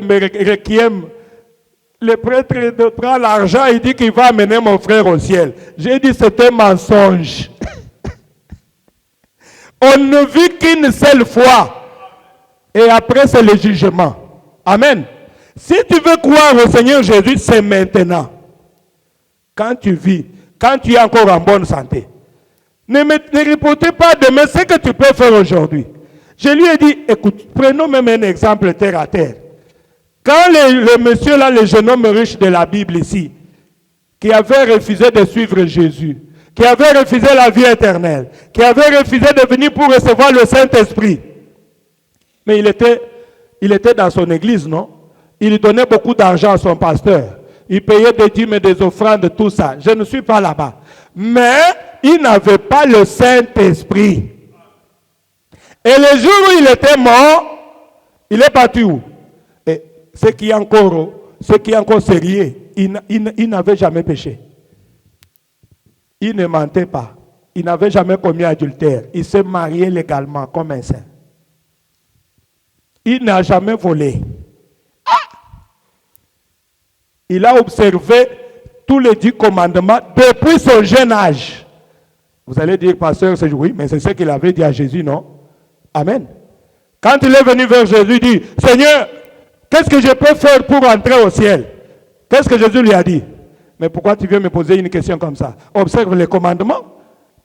Requiem. Le prêtre prend l'argent et dit qu'il va amener mon frère au ciel. J'ai dit c'est un mensonge. On ne vit qu'une seule fois. Et après c'est le jugement. Amen. Si tu veux croire au Seigneur Jésus, c'est maintenant. Quand tu vis, quand tu es encore en bonne santé. Ne reportez pas demain ce que tu peux faire aujourd'hui. Je lui ai dit, écoute, prenons même un exemple terre à terre. Quand le monsieur là, le jeune homme riche de la Bible ici, qui avait refusé de suivre Jésus, qui avait refusé la vie éternelle, qui avait refusé de venir pour recevoir le Saint-Esprit, mais il était dans son église, non? Il donnait beaucoup d'argent à son pasteur. Il payait des dîmes et des offrandes, tout ça. Je ne suis pas là-bas. Mais il n'avait pas le Saint-Esprit. Et le jour où il était mort, il est parti où? Et ce qui est encore sérieux, il n'avait jamais péché. Il ne mentait pas. Il n'avait jamais commis adultère. Il s'est marié légalement comme un saint. Il n'a jamais volé. Il a observé tous les 10 commandements depuis son jeune âge. Vous allez dire, pasteur, c'est oui, mais c'est ce qu'il avait dit à Jésus, non? Amen. Quand il est venu vers Jésus, il dit, Seigneur, qu'est-ce que je peux faire pour entrer au ciel? Qu'est-ce que Jésus lui a dit? Mais pourquoi tu viens me poser une question comme ça? Observe les commandements,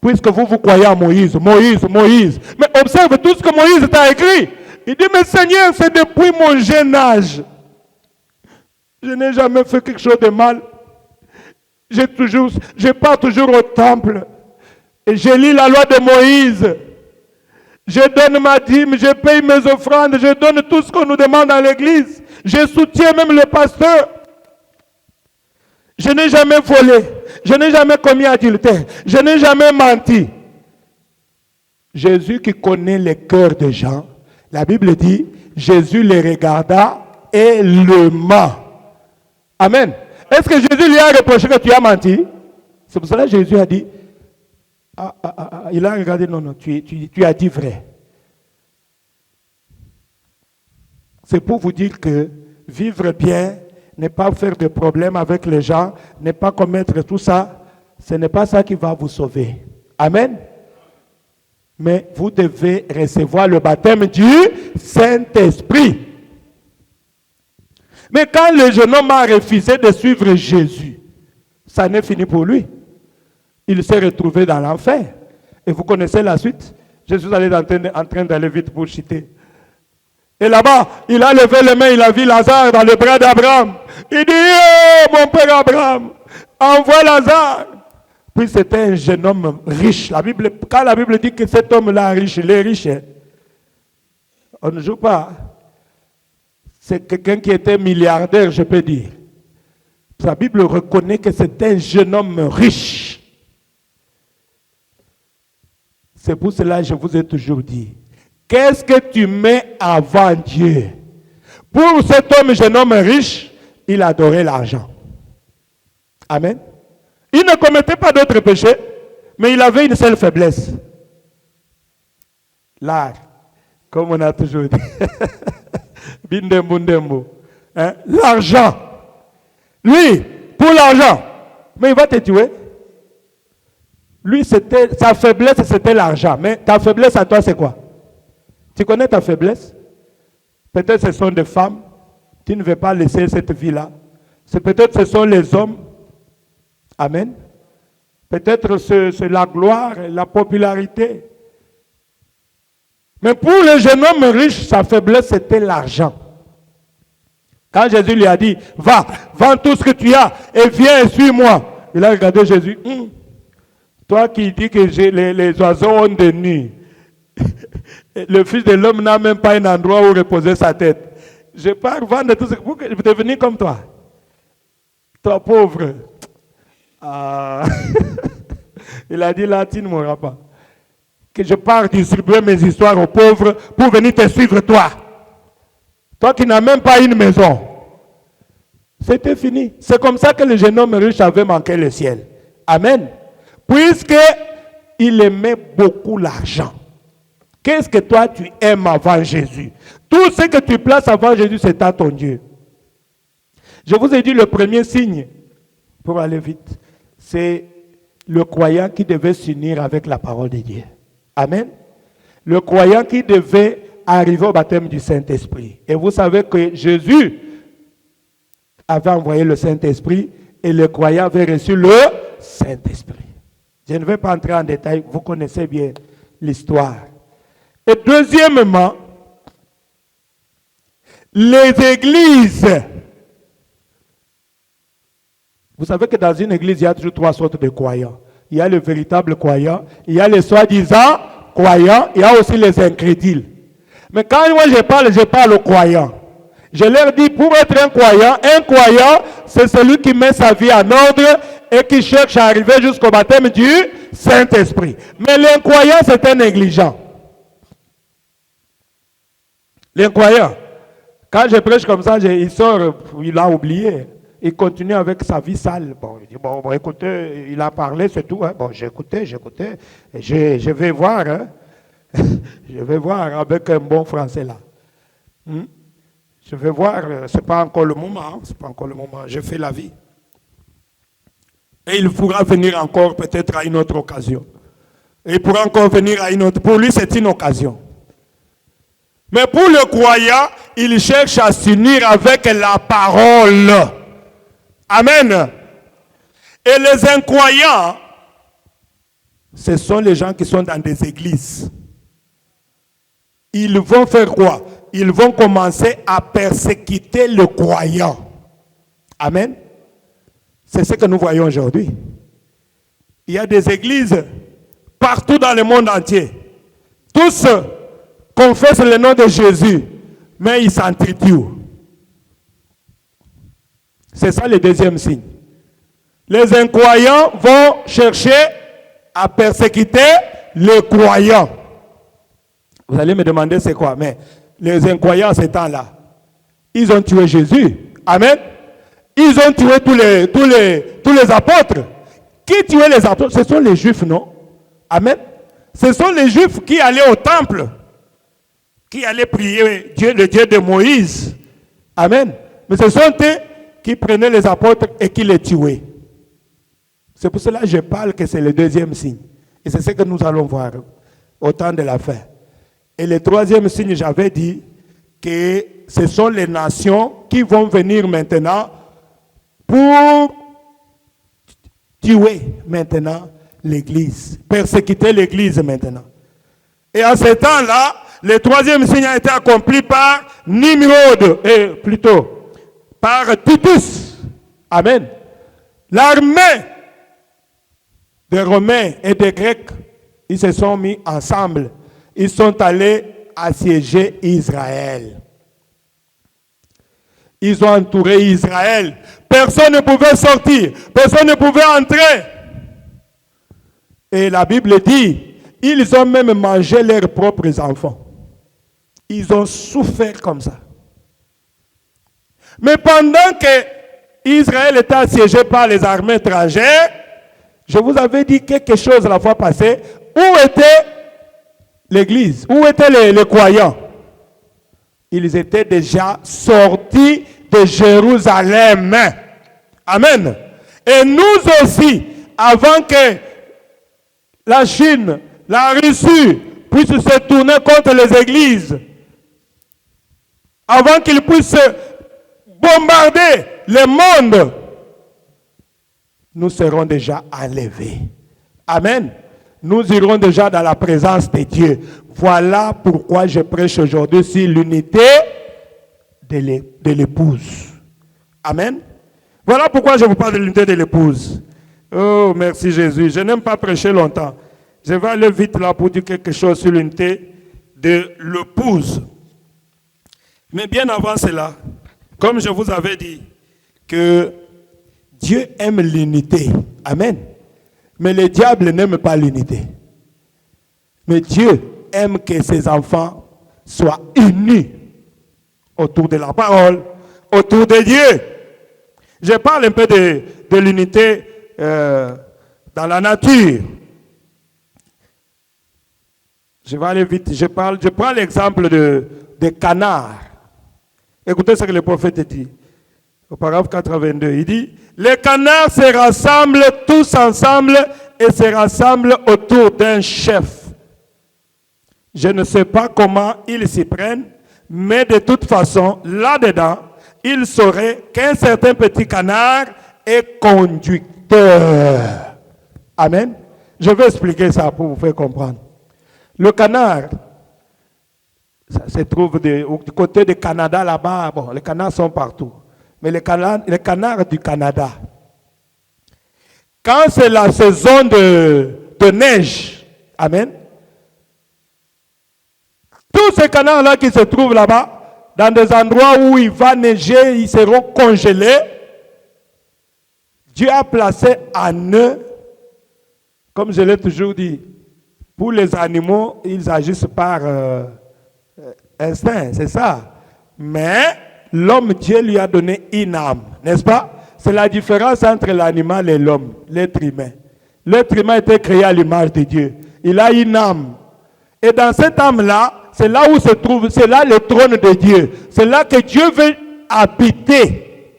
puisque vous croyez à Moïse. Mais observe tout ce que Moïse t'a écrit. Il dit, mais Seigneur, c'est depuis mon jeune âge. Je n'ai jamais fait quelque chose de mal. Je pars toujours au temple. Et je lis la loi de Moïse. Je donne ma dîme, je paye mes offrandes, je donne tout ce qu'on nous demande à l'église. Je soutiens même le pasteur. Je n'ai jamais volé. Je n'ai jamais commis adultère. Je n'ai jamais menti. Jésus qui connaît les cœurs des gens, la Bible dit, Jésus les regarda et le ment. Amen. Est-ce que Jésus lui a reproché que tu as menti? C'est pour cela que Jésus a dit, il a regardé, non, tu as dit vrai. C'est pour vous dire que vivre bien, ne pas faire de problème avec les gens, ne pas commettre tout ça, ce n'est pas ça qui va vous sauver. Amen. Mais vous devez recevoir le baptême du Saint-Esprit. Mais quand le jeune homme a refusé de suivre Jésus, ça n'est fini pour lui. Il s'est retrouvé dans l'enfer. Et vous connaissez la suite. Jésus allait en train d'aller vite pour chuter. Et là-bas, il a levé les mains, il a vu Lazare dans le bras d'Abraham. Il dit, oh, mon père Abraham, envoie Lazare. Puis c'était un jeune homme riche. Quand la Bible dit que cet homme-là est riche, il est riche. On ne joue pas. C'est quelqu'un qui était milliardaire, je peux dire. La Bible reconnaît que c'était un jeune homme riche. C'est pour cela que je vous ai toujours dit, qu'est-ce que tu mets avant Dieu? Pour cet homme, jeune homme riche, il adorait l'argent. Amen. Il ne commettait pas d'autres péchés, mais il avait une seule faiblesse. L'art, comme on a toujours dit. Bindembo. L'argent. Lui, pour l'argent. Mais il va te tuer. Lui, sa faiblesse, c'était l'argent. Mais ta faiblesse à toi, c'est quoi? Tu connais ta faiblesse? Peut-être ce sont des femmes. Tu ne veux pas laisser cette vie-là. Peut-être ce sont les hommes. Amen. Peut-être c'est la gloire, la popularité. Mais pour le jeune homme riche, sa faiblesse, c'était l'argent. Quand Jésus lui a dit, va, vends tout ce que tu as et viens et suis-moi. Il a regardé Jésus. Toi qui dis que les oiseaux ont des nids. Le Fils de l'homme n'a même pas un endroit où reposer sa tête. Je pars vendre tout ce que pour devenir comme toi. Toi pauvre. Il a dit là, tu ne mourras pas. Que je pars distribuer mes histoires aux pauvres pour venir te suivre toi. Toi qui n'as même pas une maison. C'était fini. C'est comme ça que le jeune homme riche avait manqué le ciel. Amen. Puisqu'il aimait beaucoup l'argent. Qu'est-ce que toi tu aimes avant Jésus? Tout ce que tu places avant Jésus, c'est à ton Dieu. Je vous ai dit le premier signe, pour aller vite, c'est le croyant qui devait s'unir avec la parole de Dieu. Amen. Le croyant qui devait arriver au baptême du Saint-Esprit. Et vous savez que Jésus avait envoyé le Saint-Esprit et le croyant avait reçu le Saint-Esprit. Je ne vais pas entrer en détail, vous connaissez bien l'histoire. Et deuxièmement, les églises. Vous savez que dans une église, il y a toujours 3 sortes de croyants. Il y a le véritable croyant, il y a les soi-disant croyants, il y a aussi les incrédules. Mais quand moi je parle aux croyants. Je leur dis, pour être un croyant, c'est celui qui met sa vie en ordre et qui cherche à arriver jusqu'au baptême du Saint-Esprit. Mais l'incroyant, c'est un négligent. L'incroyant, quand je prêche comme ça, il sort, il a oublié. Il continue avec sa vie sale. Bon, il dit, bon écoutez, il a parlé, c'est tout. Hein. Bon, j'écoutais. Je vais voir. Hein. Je vais voir avec un bon français là. Je vais voir, c'est pas encore le moment. C'est pas encore le moment. Je fais la vie. Et il pourra venir encore peut-être à une autre occasion. Et il pourra encore venir à une autre. Pour lui, c'est une occasion. Mais pour le croyant, il cherche à s'unir avec la parole. Amen. Et les incroyants, ce sont les gens qui sont dans des églises. Ils vont faire quoi? Ils vont commencer à persécuter le croyant. Amen. C'est ce que nous voyons aujourd'hui. Il y a des églises partout dans le monde entier. Tous confessent le nom de Jésus, mais ils s'entretuent. C'est ça le deuxième signe. Les incroyants vont chercher à persécuter les croyants. Vous allez me demander c'est quoi? Mais les incroyants, ces temps-là, ils ont tué Jésus. Amen. Ils ont tué tous les apôtres. Qui tuait les apôtres? Ce sont les Juifs, non? Amen. Ce sont les Juifs qui allaient au temple, qui allaient prier Dieu, le Dieu de Moïse. Amen. Mais ce sont eux qui prenaient les apôtres et qui les tuaient. C'est pour cela que je parle que c'est le deuxième signe. Et c'est ce que nous allons voir au temps de la fin. Et le troisième signe, j'avais dit que ce sont les nations qui vont venir maintenant pour tuer maintenant l'Église, persécuter l'Église maintenant. Et à ce temps-là, le troisième signe a été accompli par Nimrod, et plutôt par Titus. Amen. L'armée des Romains et des Grecs, ils se sont mis ensemble. Ils sont allés assiéger Israël. Ils ont entouré Israël. Personne ne pouvait sortir. Personne ne pouvait entrer. Et la Bible dit, ils ont même mangé leurs propres enfants. Ils ont souffert comme ça. Mais pendant que Israël était assiégé par les armées étrangères, je vous avais dit quelque chose la fois passée. Où était l'Église? Où étaient les croyants? Ils étaient déjà sortis de Jérusalem. Amen. Et nous aussi, avant que la Chine, la Russie puissent se tourner contre les églises, avant qu'ils puissent bombarder le monde, nous serons déjà enlevés. Amen. Nous irons déjà dans la présence de Dieu. Voilà pourquoi je prêche aujourd'hui sur l'unité de l'épouse. Amen. Voilà pourquoi je vous parle de l'unité de l'épouse. Oh, merci Jésus. Je n'aime pas prêcher longtemps. Je vais aller vite là pour dire quelque chose sur l'unité de l'épouse. Mais bien avant cela, comme je vous avais dit, que Dieu aime l'unité. Amen. Mais le diable n'aime pas l'unité. Mais Dieu aime que ses enfants soient unis autour de la parole, autour de Dieu. Je parle un peu de l'unité dans la nature. Je vais aller vite. Je prends l'exemple de canards. Écoutez ce que le prophète dit. Au paragraphe 82, il dit, les canards se rassemblent tous ensemble et se rassemblent autour d'un chef. Je ne sais pas comment ils s'y prennent, mais de toute façon, là-dedans, ils sauraient qu'un certain petit canard est conducteur. Amen. Je vais expliquer ça pour vous faire comprendre. Le canard, ça se trouve du côté du Canada là-bas. Bon, les canards sont partout. Mais les canards du Canada, quand c'est la saison de neige, amen, tous ces canards-là qui se trouvent là-bas, dans des endroits où il va neiger, ils seront congelés, Dieu a placé en eux, comme je l'ai toujours dit, pour les animaux, ils agissent par instinct, c'est ça. Mais l'homme, Dieu lui a donné une âme, n'est-ce pas? C'est la différence entre l'animal et l'homme, l'être humain. L'être humain a été créé à l'image de Dieu. Il a une âme. Et dans cette âme-là, c'est là où se trouve, c'est là le trône de Dieu. C'est là que Dieu veut habiter.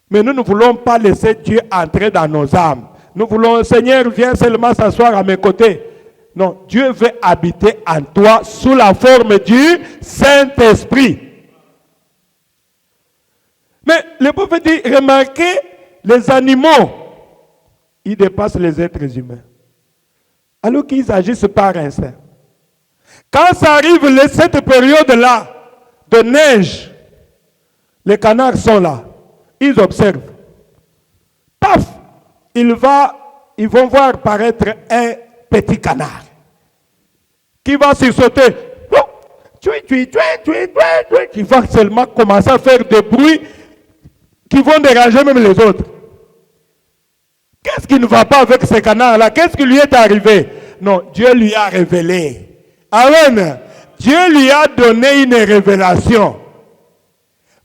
Mais nous ne voulons pas laisser Dieu entrer dans nos âmes. Nous voulons, Seigneur, viens seulement s'asseoir à mes côtés. Non, Dieu veut habiter en toi sous la forme du Saint-Esprit. Mais le prophète dit, remarquez, les animaux, ils dépassent les êtres humains. Alors qu'ils agissent par instinct. Quand ça arrive, cette période-là de neige, les canards sont là. Ils observent. Paf! Ils vont voir paraître un petit canard qui va sursauter. Qui va seulement commencer à faire des bruits qui vont déranger même les autres. Qu'est-ce qui ne va pas avec ce canard-là? Qu'est-ce qui lui est arrivé? Non, Dieu lui a révélé. Amen. Dieu lui a donné une révélation.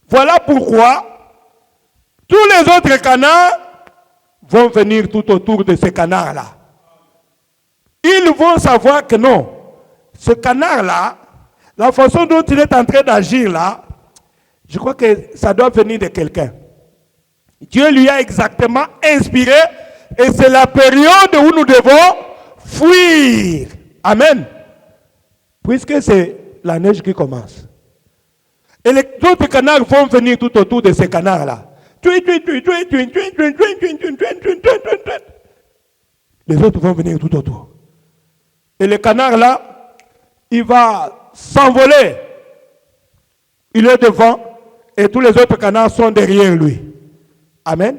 Voilà pourquoi tous les autres canards vont venir tout autour de ce canard-là. Ils vont savoir que non, ce canard-là, la façon dont il est en train d'agir là, je crois que ça doit venir de quelqu'un. Dieu lui a exactement inspiré et c'est la période où nous devons fuir. Amen. Puisque c'est la neige qui commence. Et les autres canards vont venir tout autour de ces canards-là. Les autres vont venir tout autour. Et le canard-là, il va s'envoler. Il est devant et tous les autres canards sont derrière lui. Amen.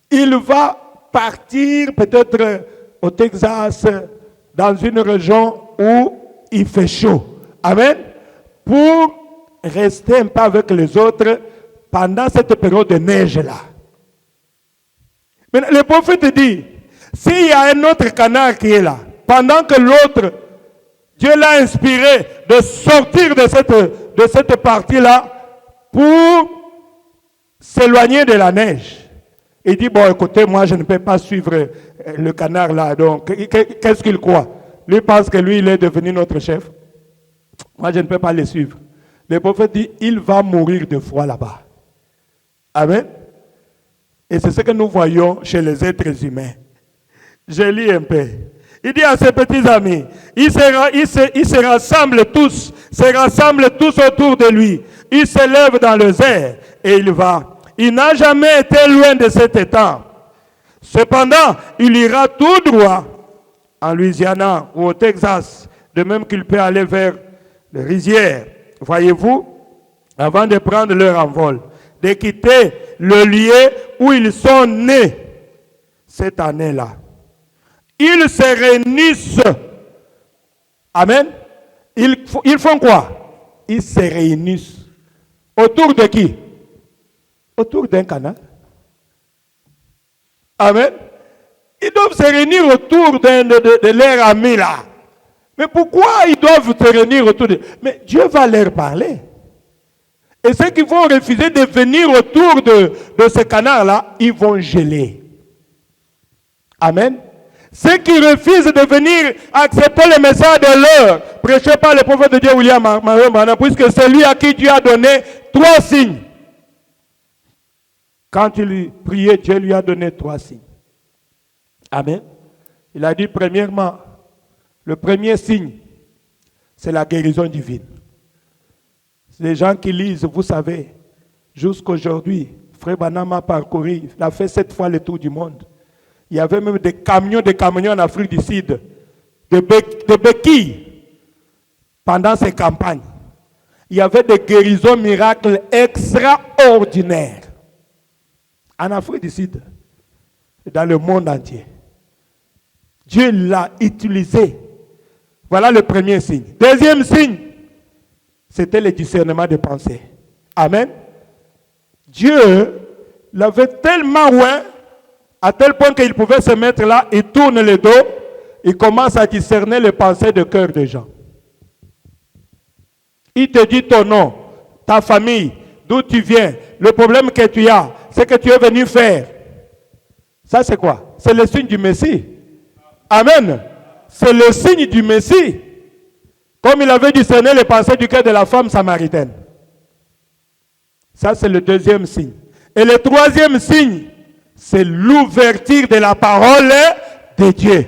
Il va partir peut-être au Texas, dans une région où il fait chaud. Amen. Pour rester un peu avec les autres pendant cette période de neige-là. Mais le prophète dit, s'il y a un autre canard qui est là, pendant que l'autre, Dieu l'a inspiré de sortir de cette partie-là pour s'éloigner de la neige. Il dit, bon, écoutez, moi, je ne peux pas suivre le canard là. Donc, qu'est-ce qu'il croit? Lui pense que lui, il est devenu notre chef. Moi, je ne peux pas le suivre. Le prophète dit, il va mourir de froid là-bas. Amen. Et c'est ce que nous voyons chez les êtres humains. Je lis un peu. Il dit à ses petits amis, ils se rassemblent tous autour de lui. Il se lève dans le air et il va. Il n'a jamais été loin de cet étang. Cependant, il ira tout droit en Louisiana ou au Texas, de même qu'il peut aller vers les rizières. Voyez-vous, avant de prendre leur envol, de quitter le lieu où ils sont nés cette année-là. Ils se réunissent. Amen. Ils font quoi? Ils se réunissent. Autour de qui? Autour d'un canard. Amen. Ils doivent se réunir autour de leur ami là. Mais pourquoi ils doivent se réunir autour de... Mais Dieu va leur parler. Et ceux qui vont refuser de venir autour de ce canard-là, ils vont geler. Amen. Ceux qui refusent de venir accepter le message de l'heure, prêché par le prophète de Dieu William Branham, puisque c'est lui à qui Dieu a donné 3 signes. Quand il priait, Dieu lui a donné 3 signes. Amen. Il a dit premièrement, le premier signe, c'est la guérison divine. Les gens qui lisent, vous savez, jusqu'aujourd'hui, Frère Branham a parcouru, il a fait 7 fois le tour du monde. Il y avait même des camions en Afrique du Sud, de béquilles, pendant ces campagnes. Il y avait des guérisons miracles extraordinaires en Afrique du Sud et dans le monde entier. Dieu l'a utilisé. Voilà le premier signe. Deuxième signe, c'était le discernement de pensée. Amen. Dieu l'avait tellement loin, à tel point qu'il pouvait se mettre là, il tourne le dos, il commence à discerner les pensées de cœur des gens. Il te dit ton nom, ta famille, d'où tu viens, le problème que tu as, ce que tu es venu faire. Ça c'est quoi? C'est le signe du Messie. Amen. C'est le signe du Messie. Comme il avait discerné les pensées du cœur de la femme samaritaine. Ça c'est le deuxième signe. Et le troisième signe, c'est l'ouverture de la parole de Dieu.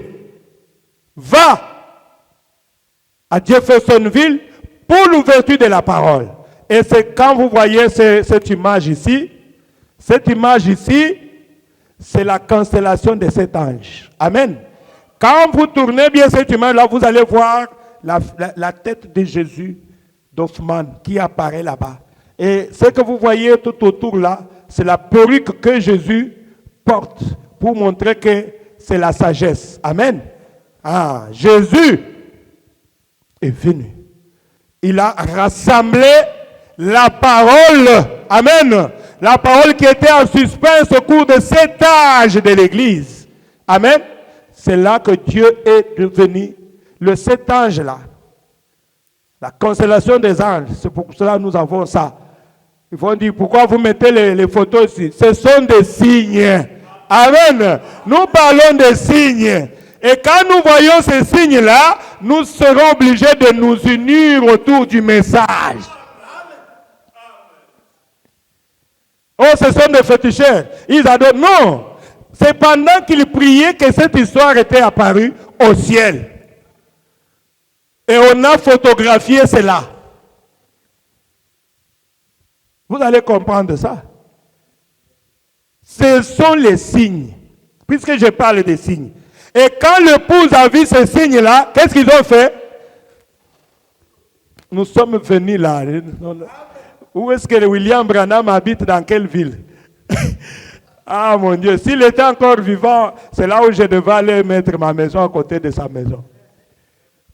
Va à Jeffersonville pour l'ouverture de la parole. Et c'est quand vous voyez cette image ici, c'est la constellation de cet ange. Amen. Quand vous tournez bien cette image-là, vous allez voir la tête de Jésus d'Hoffmann qui apparaît là-bas. Et ce que vous voyez tout autour là, c'est la perruque que Jésus porte pour montrer que c'est la sagesse. Amen. Ah, Jésus est venu. Il a rassemblé la parole. Amen. La parole qui était en suspens au cours de cet âge de l'Église. Amen. C'est là que Dieu est devenu le sept ange là. La constellation des anges. C'est pour cela que nous avons ça. Ils vont dire, pourquoi vous mettez les photos ici? Ce sont des signes. Amen. Nous parlons des signes. Et quand nous voyons ces signes-là, nous serons obligés de nous unir autour du message. Oh, ce sont des féticheurs. Ils adorent. Non. C'est pendant qu'ils priaient que cette histoire était apparue au ciel. Et on a photographié cela. Vous allez comprendre ça. Ce sont les signes. Puisque je parle des signes. Et quand l'épouse a vu ces signes-là, qu'est-ce qu'ils ont fait? Nous sommes venus là. Où est-ce que William Branham habite? Dans quelle ville? Ah mon Dieu, s'il était encore vivant, c'est là où je devais aller mettre ma maison à côté de sa maison.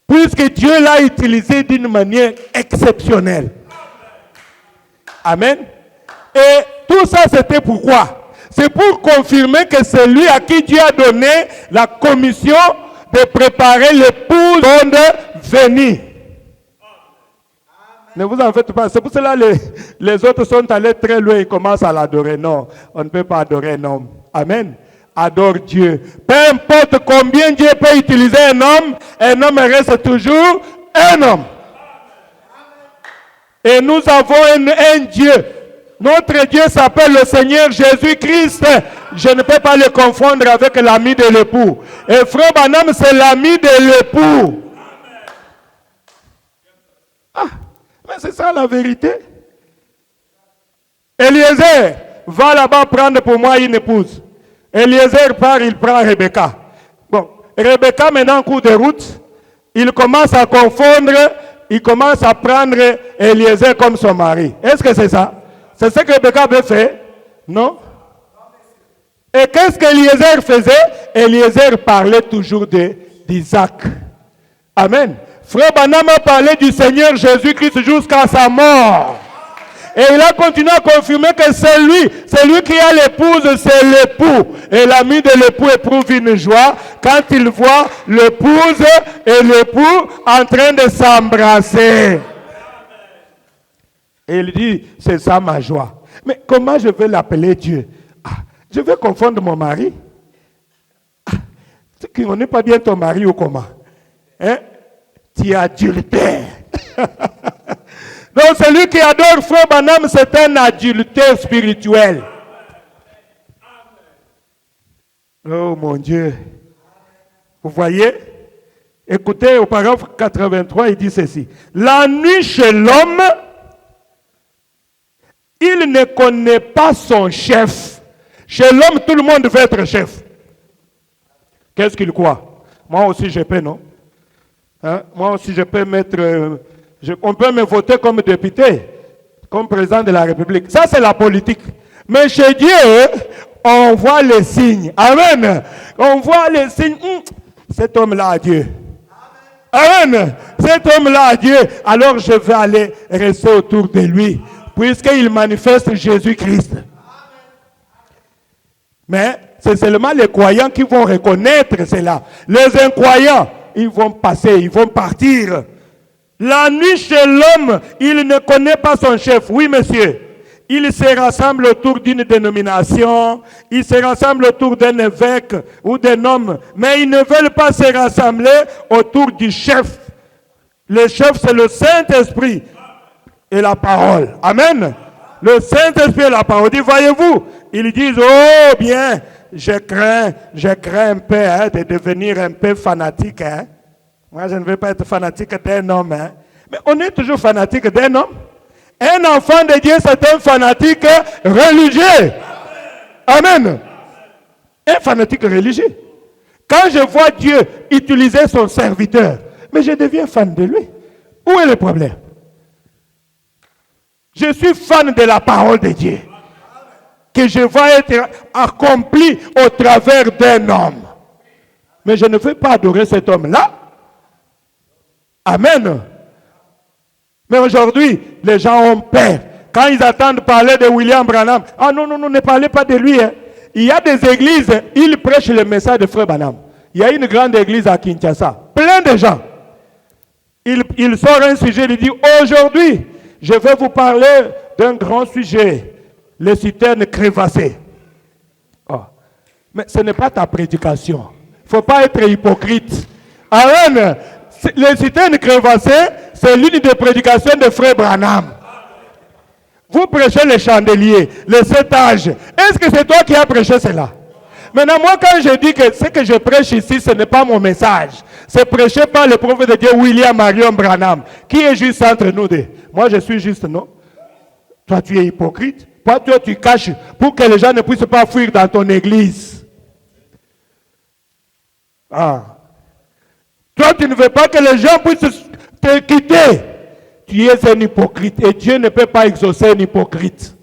Puisque Dieu l'a utilisé d'une manière exceptionnelle. Amen. Et tout ça, c'était pourquoi? C'est pour confirmer que c'est lui à qui Dieu a donné la commission de préparer l'épouse venue. Ne vous en faites pas. C'est pour cela que les autres sont allés très loin et commencent à l'adorer. Non, on ne peut pas adorer un homme. Amen. Adore Dieu. Peu importe combien Dieu peut utiliser un homme reste toujours un homme. Et nous avons un Dieu. Notre Dieu s'appelle le Seigneur Jésus-Christ. Je ne peux pas le confondre avec l'ami de l'époux. Et Frère Branham, c'est l'ami de l'époux. Ah, mais c'est ça la vérité. Eliezer, va là-bas prendre pour moi une épouse. Eliezer part, il prend Rebecca. Bon, Rebecca maintenant en cours de route, il commence à confondre, il commence à prendre Eliezer comme son mari. Est-ce que c'est ça? C'est ce que Rebecca avait fait? Non? Et qu'est-ce qu'Eliezer faisait? Eliezer parlait toujours d'Isaac. Amen. Frère Branham a parlé du Seigneur Jésus-Christ jusqu'à sa mort. Et il a continué à confirmer que c'est lui qui a l'épouse, c'est l'époux. Et l'ami de l'époux éprouve une joie quand il voit l'épouse et l'époux en train de s'embrasser. Et il dit, c'est ça ma joie. Mais comment je vais l'appeler Dieu? Je vais confondre mon mari. Tu ne connais pas bien ton mari ou comment? Hein? Tu es adultère. Donc celui qui adore Frère Branham, c'est un adultère spirituel. Oh mon Dieu. Vous voyez? Écoutez au paragraphe 83, il dit ceci. La nuit chez l'homme, il ne ne connaît pas son chef. Chez l'homme, tout le monde veut être chef. Qu'est-ce qu'il croit? Moi aussi je peux, non? Hein? Moi aussi je peux mettre... on peut me voter comme député, comme président de la République. Ça c'est la politique. Mais chez Dieu, on voit les signes. Amen. On voit les signes. Cet homme-là a Dieu. Amen. Cet homme-là a Dieu. Alors je vais aller rester autour de lui, puisqu'il manifeste Jésus-Christ. Mais c'est seulement les croyants qui vont reconnaître cela. Les incroyants, ils vont passer, ils vont partir. La nuit chez l'homme, il ne connaît pas son chef. Oui, monsieur. Ils se rassemblent autour d'une dénomination, ils se rassemblent autour d'un évêque ou d'un homme, mais ils ne veulent pas se rassembler autour du chef. Le chef, c'est le Saint-Esprit et la parole. Amen. Le Saint-Esprit et la parole. Voyez-vous, ils disent, oh bien, je crains un peu de devenir un peu fanatique. Moi, je ne veux pas être fanatique d'un homme. Mais on est toujours fanatique d'un homme. Un enfant de Dieu, c'est un fanatique religieux. Amen. Un fanatique religieux. Quand je vois Dieu utiliser son serviteur, mais je deviens fan de lui. Où est le problème? Je suis fan de la parole de Dieu. Que je vois être accompli au travers d'un homme. Mais je ne veux pas adorer cet homme-là. Amen. Mais aujourd'hui, les gens ont peur. Quand ils attendent parler de William Branham, ah non, ne parlez pas de lui. Il y a des églises, ils prêchent le message de Frère Branham. Il y a une grande église à Kinshasa, plein de gens. Il sort un sujet, il dit, aujourd'hui, je vais vous parler d'un grand sujet, les citernes crévassées. Oh. Mais ce n'est pas ta prédication. Il ne faut pas être hypocrite. Amen. Les citernes crévassées, c'est l'une des prédications de Frère Branham. Vous prêchez les chandeliers, les 7 âges. Est-ce que c'est toi qui as prêché cela? Maintenant, moi, quand je dis que ce que je prêche ici, ce n'est pas mon message. C'est prêché par le prophète de Dieu, William Marion Branham, qui est juste entre nous deux. Moi, je suis juste, non? Toi, tu es hypocrite. Toi, tu caches pour que les gens ne puissent pas fuir dans ton église. Ah. Toi, tu ne veux pas que les gens puissent te quitter. Tu es un hypocrite et Dieu ne peut pas exaucer un hypocrite.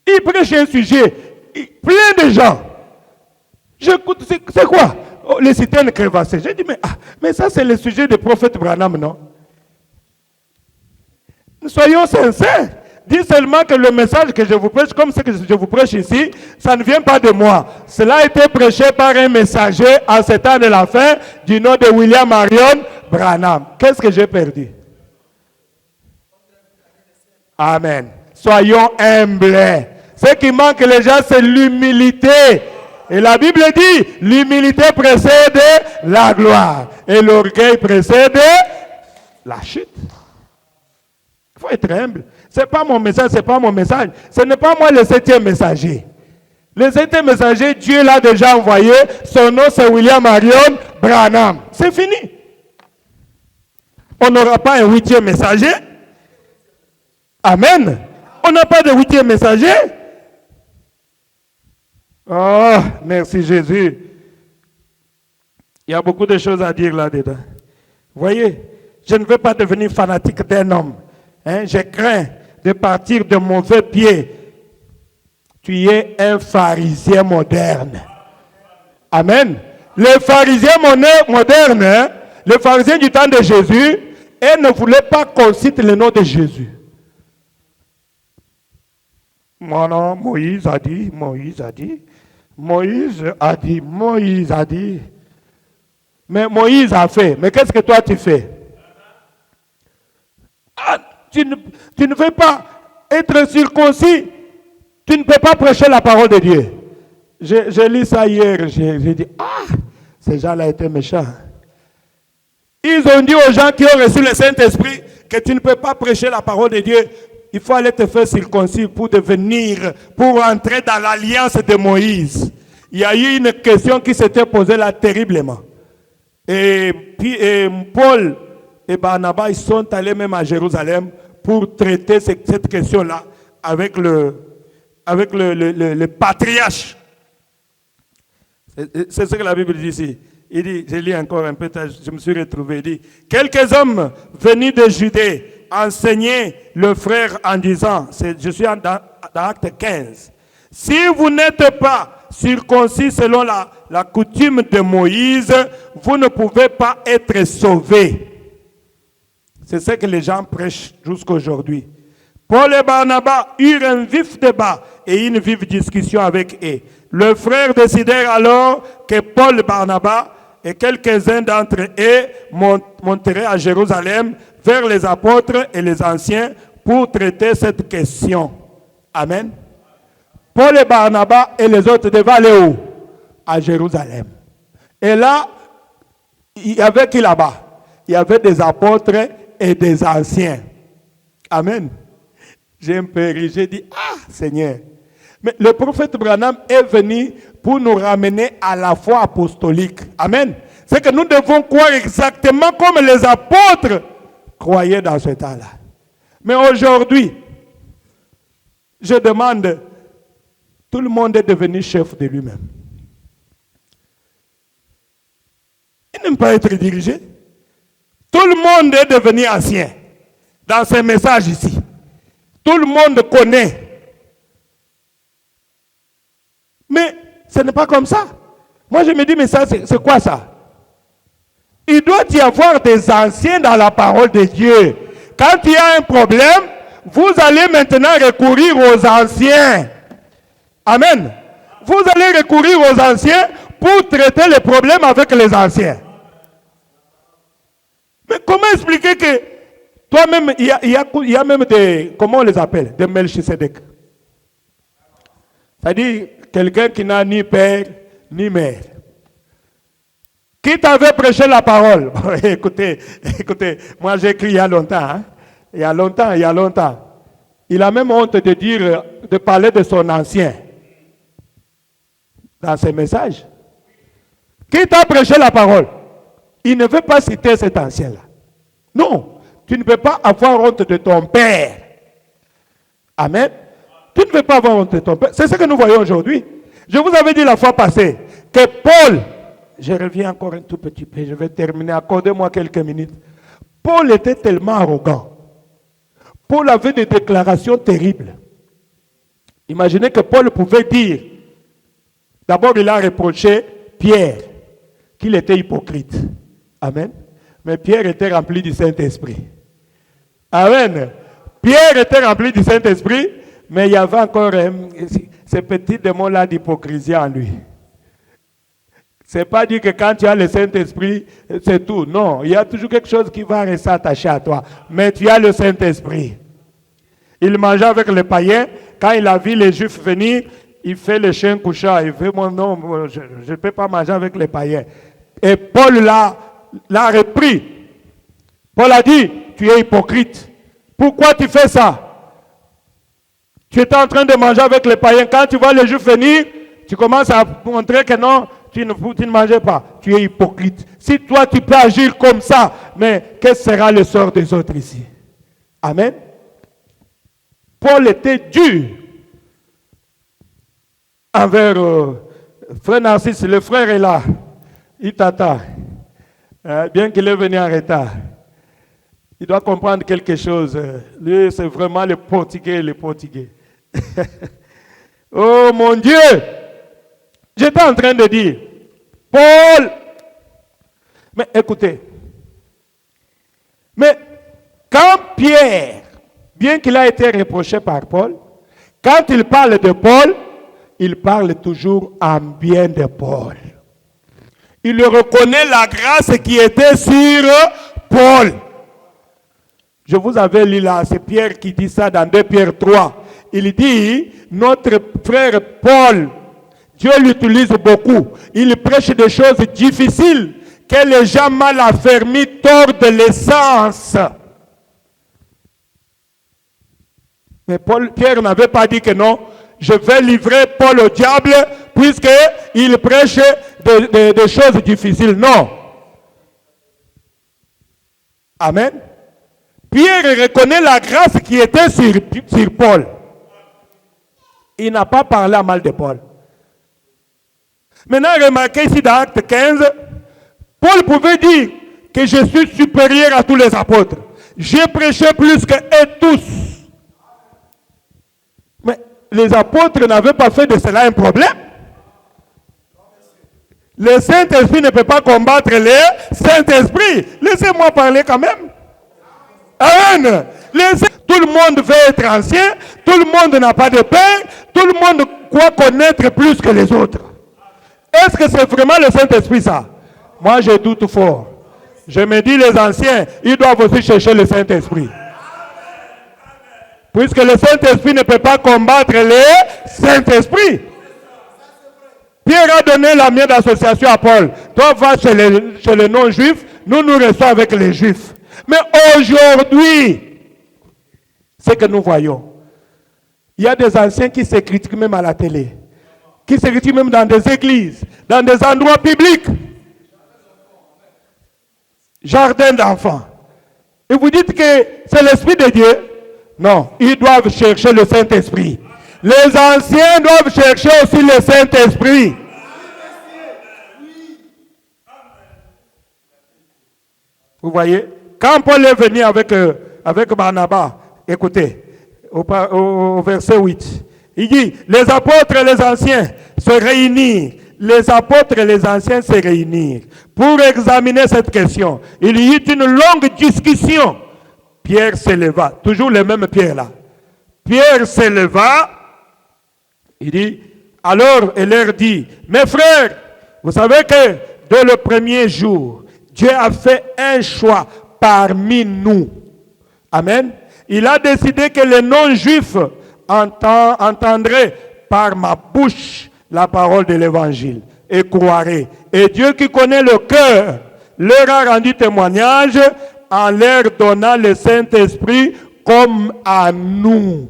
Il prêche un sujet, plein de gens. J'écoute, c'est quoi? Oh, les citernes crévassées. J'ai dit, mais ça c'est le sujet du prophète Branham, non? Soyons sincères. Dis seulement que le message que je vous prêche, comme ce que je vous prêche ici, ça ne vient pas de moi. Cela a été prêché par un messager en ce temps de la fin du nom de William Marion Branham. Qu'est-ce que j'ai perdu? Amen. Soyons humbles. Ce qui manque les gens, c'est l'humilité. Et la Bible dit, l'humilité précède la gloire. Et l'orgueil précède la chute. Il faut être humble. Ce n'est pas mon message, ce n'est pas mon message. Ce n'est pas moi le 7e messager. Le 7e messager, Dieu l'a déjà envoyé. Son nom, c'est William Marion Branham. C'est fini. On n'aura pas un 8e messager. Amen. On n'a pas de 8e messager. Oh, merci Jésus. Il y a beaucoup de choses à dire là-dedans. Vous voyez, je ne veux pas devenir fanatique d'un homme. Je crains de partir de mauvais pieds. Tu es un pharisien moderne. Amen. Les pharisiens modernes, les pharisiens du temps de Jésus, ils ne voulaient pas qu'on cite le nom de Jésus. Non, Moïse a dit. Mais Moïse a fait. Mais qu'est-ce que toi tu fais? Tu ne veux pas être circoncis. Tu ne peux pas prêcher la parole de Dieu. J'ai lu ça hier. J'ai dit, ces gens-là étaient méchants. Ils ont dit aux gens qui ont reçu le Saint-Esprit que tu ne peux pas prêcher la parole de Dieu. Il faut aller te faire circoncis pour entrer dans l'alliance de Moïse. Il y a eu une question qui s'était posée là terriblement. Et puis Paul et Barnabas, ils sont allés même à Jérusalem pour traiter cette question-là avec le patriarche. C'est ce que la Bible dit ici. Il dit, je lis encore un peu, je me suis retrouvé, il dit, quelques hommes venus de Judée enseignaient le frère en disant, je suis dans Acte 15, si vous n'êtes pas circoncis selon la coutume de Moïse, vous ne pouvez pas être sauvés. C'est ce que les gens prêchent jusqu'à aujourd'hui. Paul et Barnabas eurent un vif débat et une vive discussion avec eux. Le frère décidèrent alors que Paul et Barnabas et quelques-uns d'entre eux monteraient à Jérusalem vers les apôtres et les anciens pour traiter cette question. Amen. Paul et Barnabas et les autres devaient aller où? À Jérusalem. Et là, il y avait qui là-bas? Il y avait des apôtres et des anciens. Amen. J'ai un peu ri, j'ai dit, ah Seigneur. Mais le prophète Branham est venu pour nous ramener à la foi apostolique. Amen. C'est que nous devons croire exactement comme les apôtres croyaient dans ce temps-là. Mais aujourd'hui, je demande, tout le monde est devenu chef de lui-même. Il n'aime pas être dirigé. Tout le monde est devenu ancien. Dans ces messages ici. Tout le monde connaît. Mais ce n'est pas comme ça. Moi je me dis, mais ça c'est quoi ça? Il doit y avoir des anciens dans la parole de Dieu. Quand il y a un problème, vous allez maintenant recourir aux anciens. Amen. Vous allez recourir aux anciens pour traiter les problèmes avec les anciens. Mais comment expliquer que toi-même, il y a même des, comment on les appelle, des Melchisedec. C'est-à-dire quelqu'un qui n'a ni père ni mère. Qui t'avait prêché la parole? Écoutez, moi j'ai écrit il y a longtemps. Hein? Il y a longtemps. Il a même honte de dire, de parler de son ancien. Dans ses messages. Qui t'a prêché la parole? Il ne veut pas citer cet ancien-là. Non, tu ne peux pas avoir honte de ton père. Amen. Tu ne veux pas avoir honte de ton père. C'est ce que nous voyons aujourd'hui. Je vous avais dit la fois passée que Paul, je reviens encore un tout petit peu, je vais terminer, accordez-moi quelques minutes. Paul était tellement arrogant. Paul avait des déclarations terribles. Imaginez que Paul pouvait dire, d'abord il a reproché Pierre, qu'il était hypocrite. Amen. Mais Pierre était rempli du Saint-Esprit. Amen. Pierre était rempli du Saint-Esprit, mais il y avait encore ces petits démons-là d'hypocrisie en lui. C'est pas dire que quand tu as le Saint-Esprit, c'est tout. Non, il y a toujours quelque chose qui va rester attaché à toi. Mais tu as le Saint-Esprit. Il mangeait avec les païens. Quand il a vu les Juifs venir, il fait le chien couchant. Il fait, non, je ne peux pas manger avec les païens. Et Paul l'a repris. Paul a dit, tu es hypocrite. Pourquoi tu fais ça? Tu étais en train de manger avec les païens. Quand tu vois les Juifs venir, tu commences à montrer que non, tu ne mangeais pas. Tu es hypocrite. Si toi tu peux agir comme ça, mais quel sera le sort des autres ici? Amen. Paul était dur envers frère Narcisse. Le frère est là. Il t'attend. Bien qu'il est venu en retard. Il doit comprendre quelque chose. Lui, c'est vraiment le Portugais. Oh mon Dieu! J'étais en train de dire, Paul, mais écoutez, mais quand Pierre, bien qu'il a été reproché par Paul, quand il parle de Paul, il parle toujours en bien de Paul. Il reconnaît la grâce qui était sur Paul. Je vous avais lu là, c'est Pierre qui dit ça dans 2 Pierre 3. Il dit, notre frère Paul, Dieu l'utilise beaucoup. Il prêche des choses difficiles que les gens mal affermis tordent l'essence. Mais Pierre n'avait pas dit que non, je vais livrer Paul au diable puisqu'il prêche des choses difficiles. Non. Amen. Pierre reconnaît la grâce qui était sur Paul. Il n'a pas parlé à mal de Paul. Maintenant, remarquez ici dans Acte 15, Paul pouvait dire que je suis supérieur à tous les apôtres. J'ai prêché plus qu'eux tous. Mais les apôtres n'avaient pas fait de cela un problème. Le Saint-Esprit ne peut pas combattre le Saint-Esprit. Laissez-moi parler quand même. Amen. Tout le monde veut être ancien, tout le monde n'a pas de père, tout le monde croit connaître plus que les autres. Est-ce que c'est vraiment le Saint-Esprit ça? Moi je doute fort. Je me dis les anciens, ils doivent aussi chercher le Saint-Esprit. Puisque le Saint-Esprit ne peut pas combattre le Saint-Esprit. Pierre a donné la mienne d'association à Paul. Toi va chez les non-juifs, nous restons avec les juifs. Mais aujourd'hui, ce que nous voyons, il y a des anciens qui se critiquent même à la télé, qui se critiquent même dans des églises, dans des endroits publics. Jardin d'enfants. Et vous dites que c'est l'Esprit de Dieu? Non, ils doivent chercher le Saint-Esprit. Les anciens doivent chercher aussi le Saint-Esprit. Vous voyez, quand Paul est venu avec Barnabas, écoutez, au verset 8, il dit, les apôtres et les anciens se réunirent. Les apôtres et les anciens se réunirent pour examiner cette question. Il y eut une longue discussion. Pierre se leva, toujours le même Pierre là. Pierre se leva, il dit, alors il leur dit, mes frères, vous savez que dès le premier jour, Dieu a fait un choix parmi nous. Amen. Il a décidé que les non-juifs entendraient par ma bouche la parole de l'évangile et croiraient. Et Dieu qui connaît le cœur leur a rendu témoignage en leur donnant le Saint-Esprit comme à nous.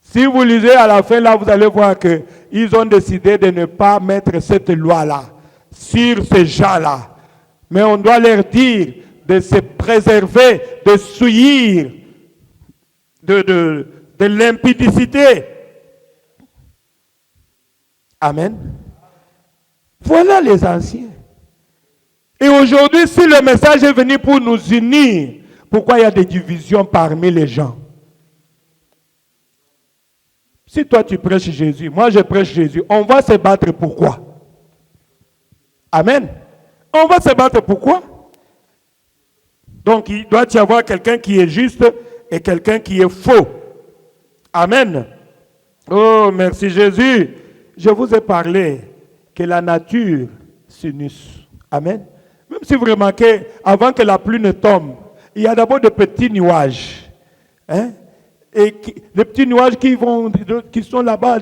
Si vous lisez à la fin, là, vous allez voir qu'ils ont décidé de ne pas mettre cette loi-là sur ces gens-là. Mais on doit leur dire de se préserver, de souillir de l'impudicité. Amen. Voilà les anciens. Et aujourd'hui, si le message est venu pour nous unir, pourquoi il y a des divisions parmi les gens? Si toi tu prêches Jésus, moi je prêche Jésus, on va se battre pourquoi? Amen. On va se battre pourquoi? Donc il doit y avoir quelqu'un qui est juste et quelqu'un qui est faux. Amen. Oh, merci Jésus. Je vous ai parlé que la nature s'unisse. Amen. Même si vous remarquez, avant que la pluie ne tombe, il y a d'abord de petits nuages. Hein? Et les petits nuages qui sont là-bas,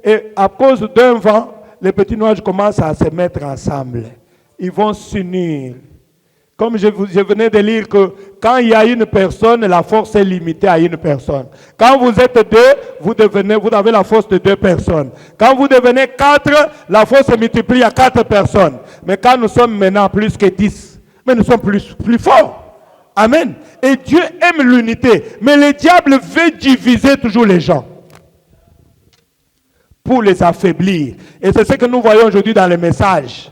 et à cause d'un vent, les petits nuages commencent à se mettre ensemble. Ils vont s'unir. Comme je venais de lire que quand il y a une personne, la force est limitée à une personne. Quand vous êtes deux, vous avez la force de 2 personnes. Quand vous devenez 4, la force se multiplie à 4 personnes. Mais quand nous sommes maintenant plus que 10, mais nous sommes plus forts. Amen. Et Dieu aime l'unité. Mais le diable veut diviser toujours les gens pour les affaiblir. Et c'est ce que nous voyons aujourd'hui dans les messages.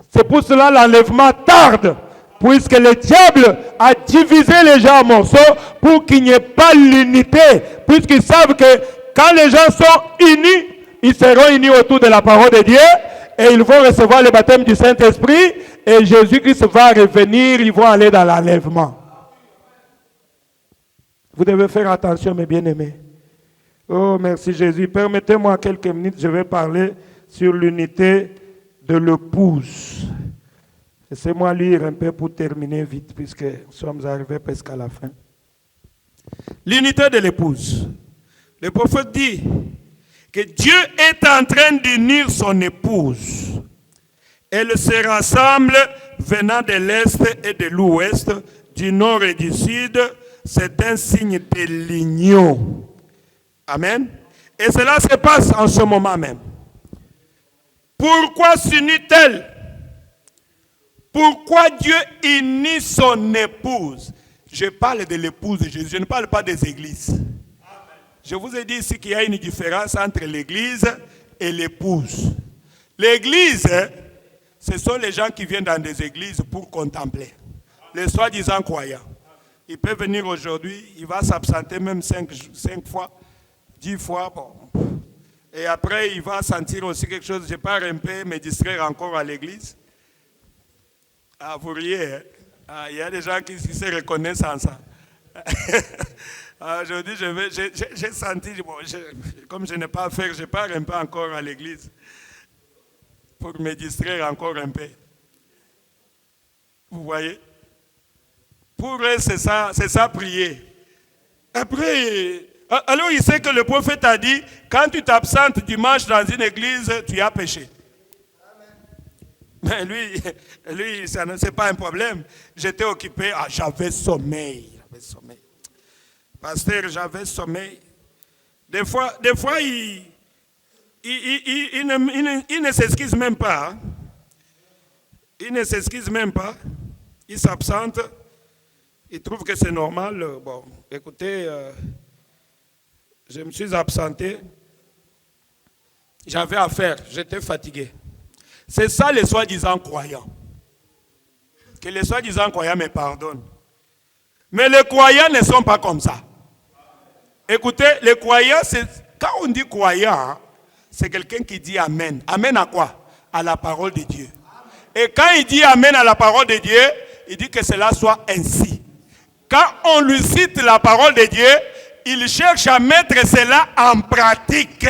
C'est pour cela l'enlèvement tarde, puisque le diable a divisé les gens en morceaux pour qu'il n'y ait pas l'unité, puisqu'ils savent que quand les gens sont unis, ils seront unis autour de la parole de Dieu et ils vont recevoir le baptême du Saint-Esprit et Jésus-Christ va revenir, ils vont aller dans l'enlèvement. Vous devez faire attention, mes bien-aimés. Oh, merci Jésus. Permettez-moi quelques minutes, je vais parler sur l'unité de l'épouse. Laissez-moi lire un peu pour terminer vite, puisque nous sommes arrivés presque à la fin. L'unité de l'épouse. Le prophète dit que Dieu est en train d'unir son épouse. Elle se rassemble venant de l'Est et de l'Ouest, du Nord et du Sud. C'est un signe de l'union. Amen. Et cela se passe en ce moment même. Pourquoi s'unit-elle? Pourquoi Dieu unit son épouse? Je parle de l'épouse de Jésus, je ne parle pas des églises. Je vous ai dit ici qu'il y a une différence entre l'église et l'épouse. L'église, ce sont les gens qui viennent dans des églises pour contempler. Les soi-disant croyants. Il peut venir aujourd'hui, il va s'absenter même 5 fois, 10 fois. Bon. Et après, il va sentir aussi quelque chose. Je pars un peu me distraire encore à l'église. Ah, vous riez, hein? Ah, il y a des gens qui se reconnaissent en ça. Aujourd'hui, j'ai senti, bon, comme je n'ai pas à faire, je pars un peu encore à l'église pour me distraire encore un peu. Vous voyez? Pour eux, c'est ça prier. Après, alors il sait que le prophète a dit, quand tu t'absentes dimanche dans une église, tu as péché. Mais lui ça n'est pas un problème. J'étais occupé, j'avais sommeil. Pasteur, j'avais sommeil. Des fois il ne s'excuse même pas. Hein. Il ne s'excuse même pas. Il s'absente. Il trouve que c'est normal. Bon, écoutez, je me suis absenté. J'avais affaire, j'étais fatigué. C'est ça les soi-disant croyants. Que les soi-disant croyants me pardonnent. Mais les croyants ne sont pas comme ça. Écoutez, les croyants, quand on dit croyant, c'est quelqu'un qui dit Amen. Amen à quoi? À la parole de Dieu. Et quand il dit Amen à la parole de Dieu, il dit que cela soit ainsi. Quand on lui cite la parole de Dieu, il cherche à mettre cela en pratique.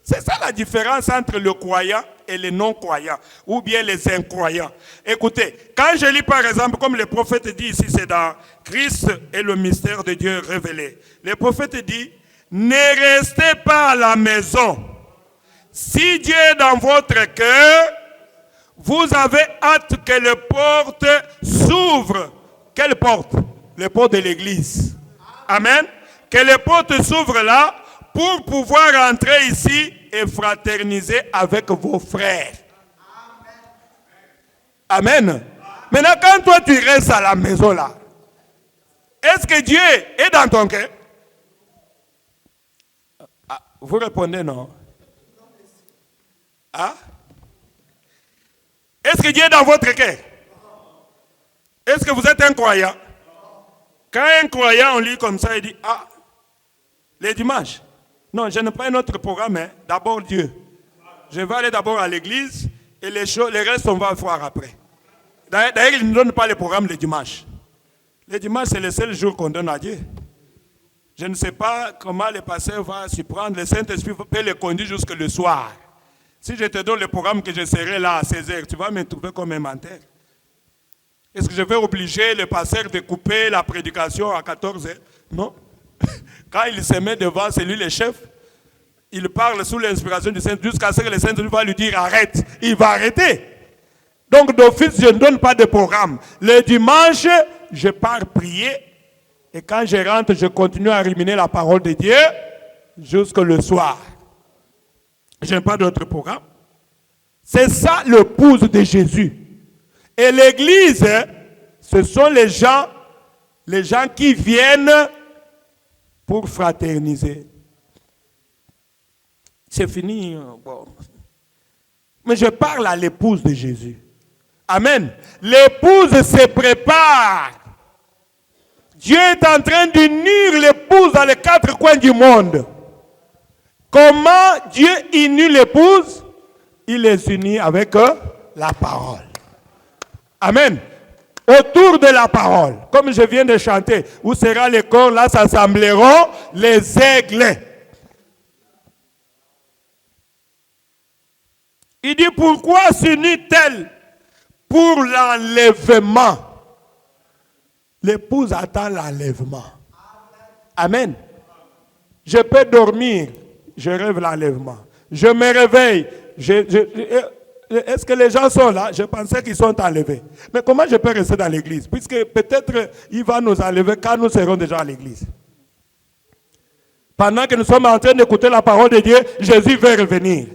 C'est ça la différence entre le croyant et les non-croyants, ou bien les incroyants. Écoutez, quand je lis par exemple, comme le prophète dit ici, c'est dans Christ et le mystère de Dieu révélé. Le prophète dit, ne restez pas à la maison. Si Dieu est dans votre cœur, vous avez hâte que les portes s'ouvrent. Quelle porte? Les portes de l'église. Amen. Que les portes s'ouvrent là pour pouvoir entrer ici et fraterniser avec vos frères. Amen. Maintenant, quand toi tu restes à la maison là, est-ce que Dieu est dans ton cœur? Vous répondez non. Ah? Est-ce que Dieu est dans votre cœur? Est-ce que vous êtes un croyant? Quand un croyant, on lit comme ça, il dit, les dimanches. Non, je n'ai pas un autre programme, hein. D'abord Dieu. Je vais aller d'abord à l'église et les restes, on va voir après. D'ailleurs, il ne donne pas le programme le dimanche. Le dimanche, c'est le seul jour qu'on donne à Dieu. Je ne sais pas comment le pasteur va s'y prendre. Le Saint-Esprit peut le conduire jusque le soir. Si je te donne le programme que je serai là à 16h, tu vas me trouver comme un menteur. Est-ce que je vais obliger le pasteur de couper la prédication à 14h? Non. Quand il se met devant, c'est lui le chef. Il parle sous l'inspiration du Saint-Esprit jusqu'à ce que le Saint-Esprit va lui dire arrête. Il va arrêter. Donc d'office, je ne donne pas de programme. Le dimanche, je pars prier. Et quand je rentre, je continue à ruminer la parole de Dieu jusqu'au soir. Je n'ai pas d'autre programme. C'est ça l'épouse de Jésus. Et l'église, ce sont les gens qui viennent pour fraterniser. C'est fini. Bon. Mais je parle à l'épouse de Jésus. Amen. L'épouse se prépare. Dieu est en train d'unir l'épouse dans les 4 coins du monde. Comment Dieu unit l'épouse? Il les unit avec la parole. Amen. Autour de la parole, comme je viens de chanter, où sera le corps, là s'assembleront les aigles. Il dit, pourquoi s'unit-elle? Pour l'enlèvement. L'épouse attend l'enlèvement. Amen. Je peux dormir, je rêve l'enlèvement. Je me réveille, est-ce que les gens sont là? Je pensais qu'ils sont enlevés. Mais comment je peux rester dans l'église? Puisque peut-être il va nous enlever quand nous serons déjà à l'église. Pendant que nous sommes en train d'écouter la parole de Dieu, Jésus veut revenir.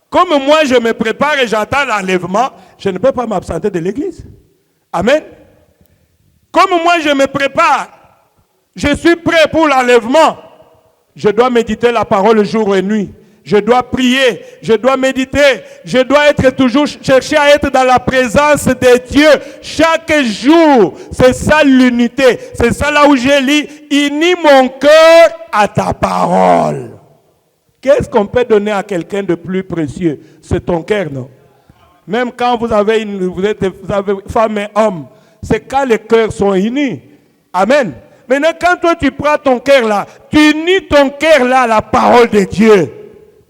Comme moi je me prépare et j'attends l'enlèvement, je ne peux pas m'absenter de l'église. Amen. Comme moi je me prépare, je suis prêt pour l'enlèvement. Je dois méditer la parole jour et nuit. Je dois prier, je dois méditer, je dois être toujours chercher à être dans la présence de Dieu chaque jour. C'est ça l'unité. C'est ça là où je lis, unis mon cœur à ta parole. Qu'est-ce qu'on peut donner à quelqu'un de plus précieux? C'est ton cœur, non? Même quand vous avez femme et homme, c'est quand les cœurs sont unis. Amen. Maintenant, quand toi tu prends ton cœur là, tu unis ton cœur là à la parole de Dieu.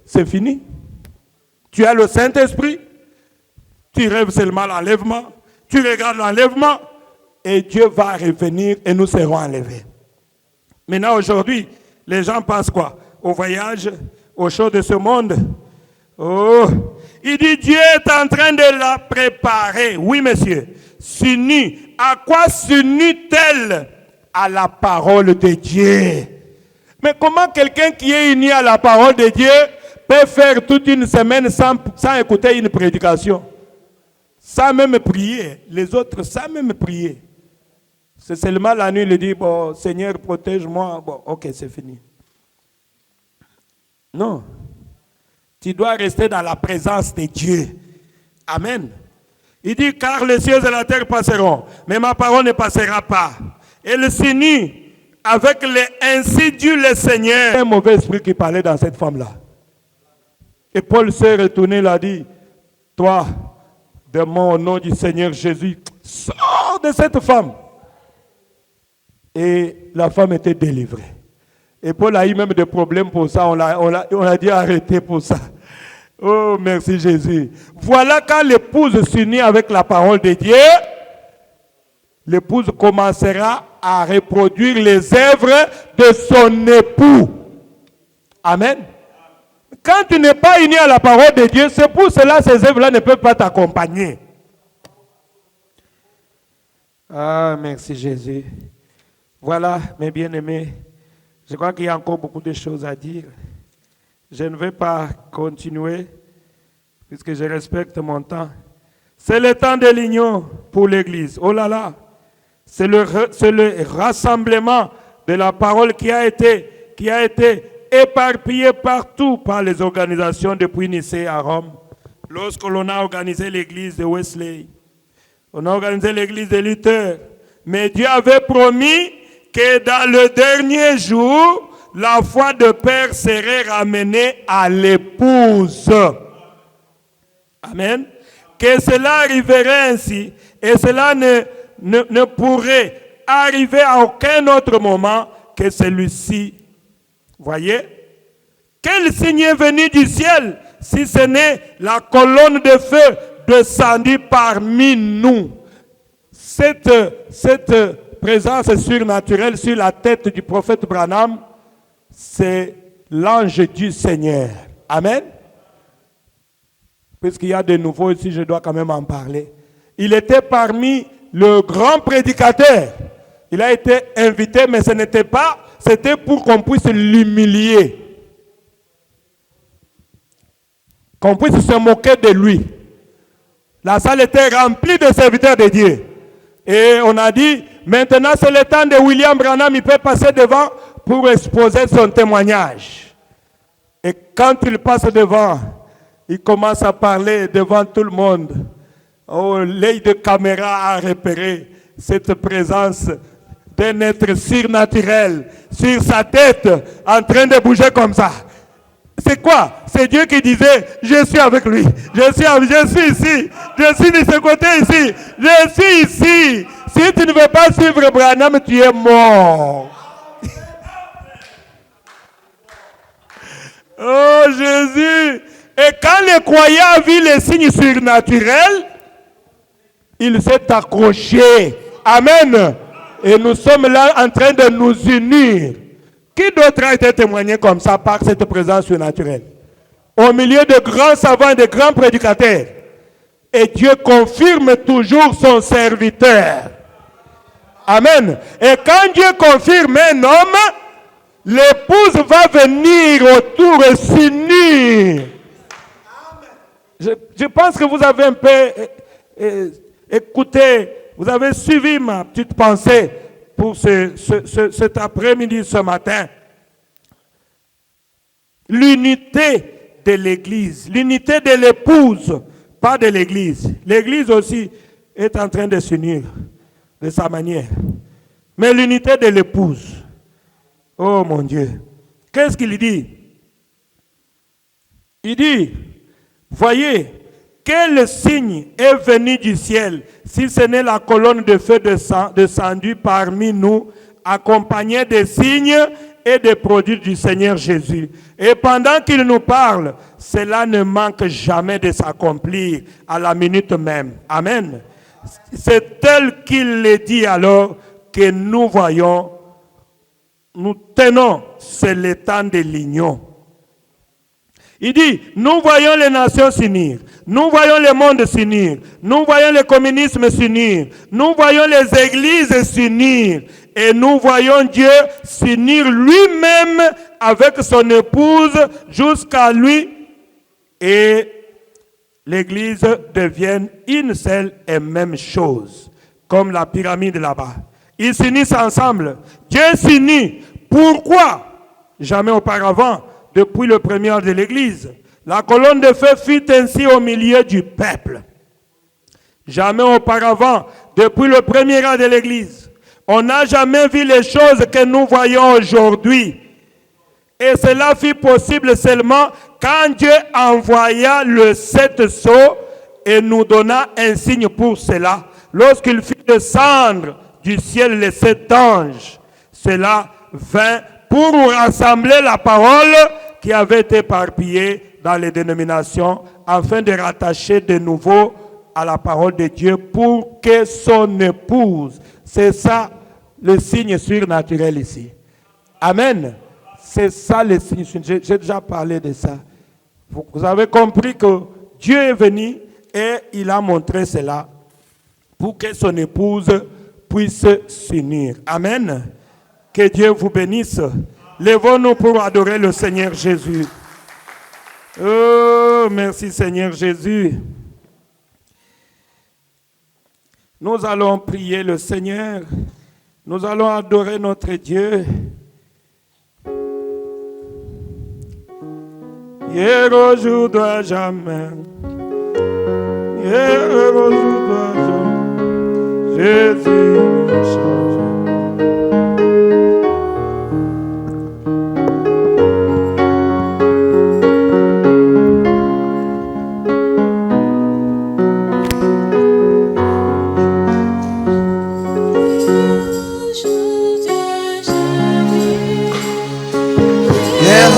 C'est fini. Tu as le Saint-Esprit, tu rêves seulement l'enlèvement, tu regardes l'enlèvement, et Dieu va revenir et nous serons enlevés. Maintenant, aujourd'hui, les gens pensent quoi? Au voyage, aux choses de ce monde. Oh, il dit Dieu est en train de la préparer. Oui, monsieur. S'unit. À quoi s'unit-elle? À la parole de Dieu. Mais comment quelqu'un qui est uni à la parole de Dieu peut faire toute une semaine sans écouter une prédication, sans même prier, les autres sans même prier? C'est seulement la nuit, il dit, bon, Seigneur, protège-moi. Bon, ok, c'est fini. Non. Tu dois rester dans la présence de Dieu. Amen. Il dit, car les cieux et la terre passeront, mais ma parole ne passera pas. Elle s'unit avec les ainsi dit le Seigneur. Un mauvais esprit qui parlait dans cette femme-là. Et Paul s'est retourné, il a dit, toi, démon au nom du Seigneur Jésus, sors de cette femme. Et la femme était délivrée. Et Paul a eu même des problèmes pour ça, on a dit arrêter pour ça. Oh, merci Jésus. Voilà quand l'épouse s'unit avec la parole de Dieu, l'épouse commencera à reproduire les œuvres de son époux. Amen. Quand tu n'es pas uni à la parole de Dieu, c'est pour cela que ces œuvres-là ne peuvent pas t'accompagner. Ah, merci Jésus. Voilà, mes bien-aimés. Je crois qu'il y a encore beaucoup de choses à dire. Je ne vais pas continuer, puisque je respecte mon temps. C'est le temps de l'union pour l'Église. Oh là là. C'est le rassemblement de la parole qui a été éparpillé partout par les organisations depuis Nicée à Rome. Lorsque l'on a organisé l'église de Wesley, on a organisé l'église de Luther. Mais Dieu avait promis que dans le dernier jour, la foi de père serait ramenée à l'épouse. Amen. Que cela arriverait ainsi, et cela ne pourrait arriver à aucun autre moment que celui-ci. Voyez? Quel signe est venu du ciel si ce n'est la colonne de feu descendue parmi nous? Cette présence surnaturelle sur la tête du prophète Branham, c'est l'ange du Seigneur. Amen. Puisqu'il y a de nouveaux ici, je dois quand même en parler. Il était parmi le grand prédicateur. Il a été invité, mais ce n'était pas, c'était pour qu'on puisse l'humilier. Qu'on puisse se moquer de lui. La salle était remplie de serviteurs de Dieu. Et on a dit, maintenant c'est le temps de William Branham, il peut passer devant pour exposer son témoignage. Et quand il passe devant, il commence à parler devant tout le monde. Oh, l'œil de caméra a repéré cette présence d'un être surnaturel sur sa tête, en train de bouger comme ça. C'est quoi? C'est Dieu qui disait, je suis avec lui, je suis ici, je suis de ce côté ici, je suis ici. Si tu ne veux pas suivre Branham, tu es mort. Oh Jésus! Et quand les croyants vit les signes surnaturels, il s'est accroché. Amen. Et nous sommes là en train de nous unir. Qui d'autre a été témoigné comme ça par cette présence surnaturelle? Au milieu de grands savants et de grands prédicateurs. Et Dieu confirme toujours son serviteur. Amen. Et quand Dieu confirme un homme, l'épouse va venir autour et s'unir. Je pense que vous avez un peu écouté, vous avez suivi ma petite pensée pour cet après-midi, ce matin. l'unité de l'Église, l'unité de l'épouse, pas de l'Église. L'Église aussi est en train de s'unir de sa manière. Mais l'unité de l'épouse, oh mon Dieu, qu'est-ce qu'il dit? Il dit, voyez, quel signe est venu du ciel, si ce n'est la colonne de feu descendue parmi nous, accompagnée des signes et des produits du Seigneur Jésus. Et pendant qu'il nous parle, cela ne manque jamais de s'accomplir à la minute même. Amen. C'est tel qu'il le dit alors que nous voyons, nous tenons, c'est le temps de l'union. Il dit, nous voyons les nations s'unir, nous voyons le monde s'unir, nous voyons le communisme s'unir, nous voyons les églises s'unir, et nous voyons Dieu s'unir lui-même avec son épouse jusqu'à lui, et l'église devient une seule et même chose, comme la pyramide là-bas. Ils s'unissent ensemble. Dieu s'unit. Pourquoi? Jamais auparavant, depuis le premier âge de l'Église, la colonne de feu fut ainsi au milieu du peuple. Jamais auparavant, depuis le premier âge de l'Église, on n'a jamais vu les choses que nous voyons aujourd'hui. Et cela fut possible seulement quand Dieu envoya le 7 sceaux et nous donna un signe pour cela. Lorsqu'il fit descendre du ciel les 7 anges, cela vint pour rassembler la parole qui avait été éparpillée dans les dénominations, afin de rattacher de nouveau à la parole de Dieu pour que son épouse, c'est ça le signe surnaturel ici. Amen. C'est ça le signe. J'ai déjà parlé de ça. Vous avez compris que Dieu est venu et il a montré cela pour que son épouse puisse s'unir. Amen. Que Dieu vous bénisse. Lèvons-nous pour adorer le Seigneur Jésus. Oh, merci Seigneur Jésus. Nous allons prier le Seigneur. Nous allons adorer notre Dieu. Hier aujourd'hui à jamais. Hier aujourd'hui à jamais. Jésus nous change.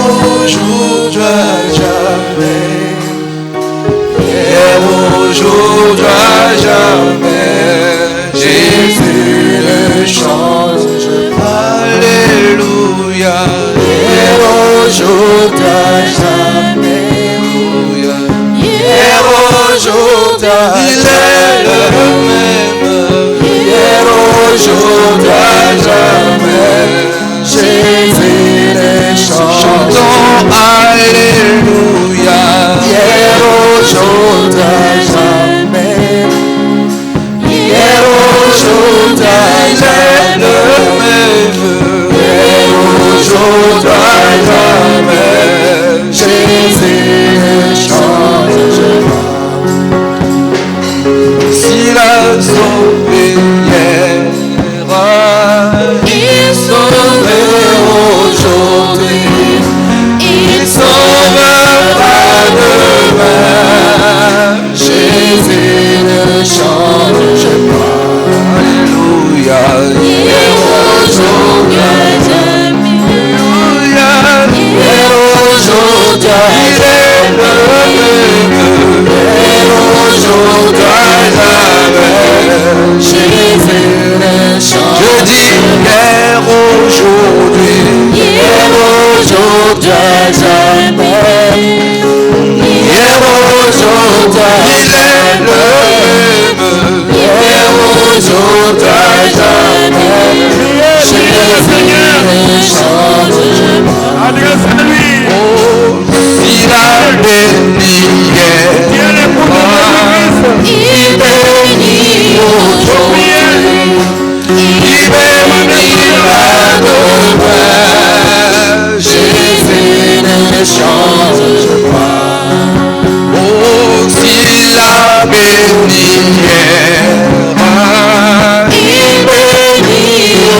Aujourd'hui à jamais, hier, aujourd'hui à jamais, Jésus ne change pas. Alléluia. Hier, aujourd'hui à jamais, hier, aujourd'hui il est le même. Hier, aujourd'hui à jamais, Jésus ne change. Chantons Alléluia. Hier, aujourd'hui à jamais, hier, aujourd'hui il est le même. Hier, aujourd'hui à jamais, Jésus ne change pas. S'il a sauvé hier, il sauvera aujourd'hui, il sauvera demain. Jésus ne change pas. Alléluia. Hier, aujourd'hui, alléluia. Hier, aujourd'hui, il est le même. Hier, aujourd'hui, jamais, Jésus ne change. Je dis hier, aujourd'hui, hier, aujourd'hui, jamais. Hier, aujourd'hui, il est le même. Hier, aujourd'hui, jamais. Jésus ne change pas. Adressez-lui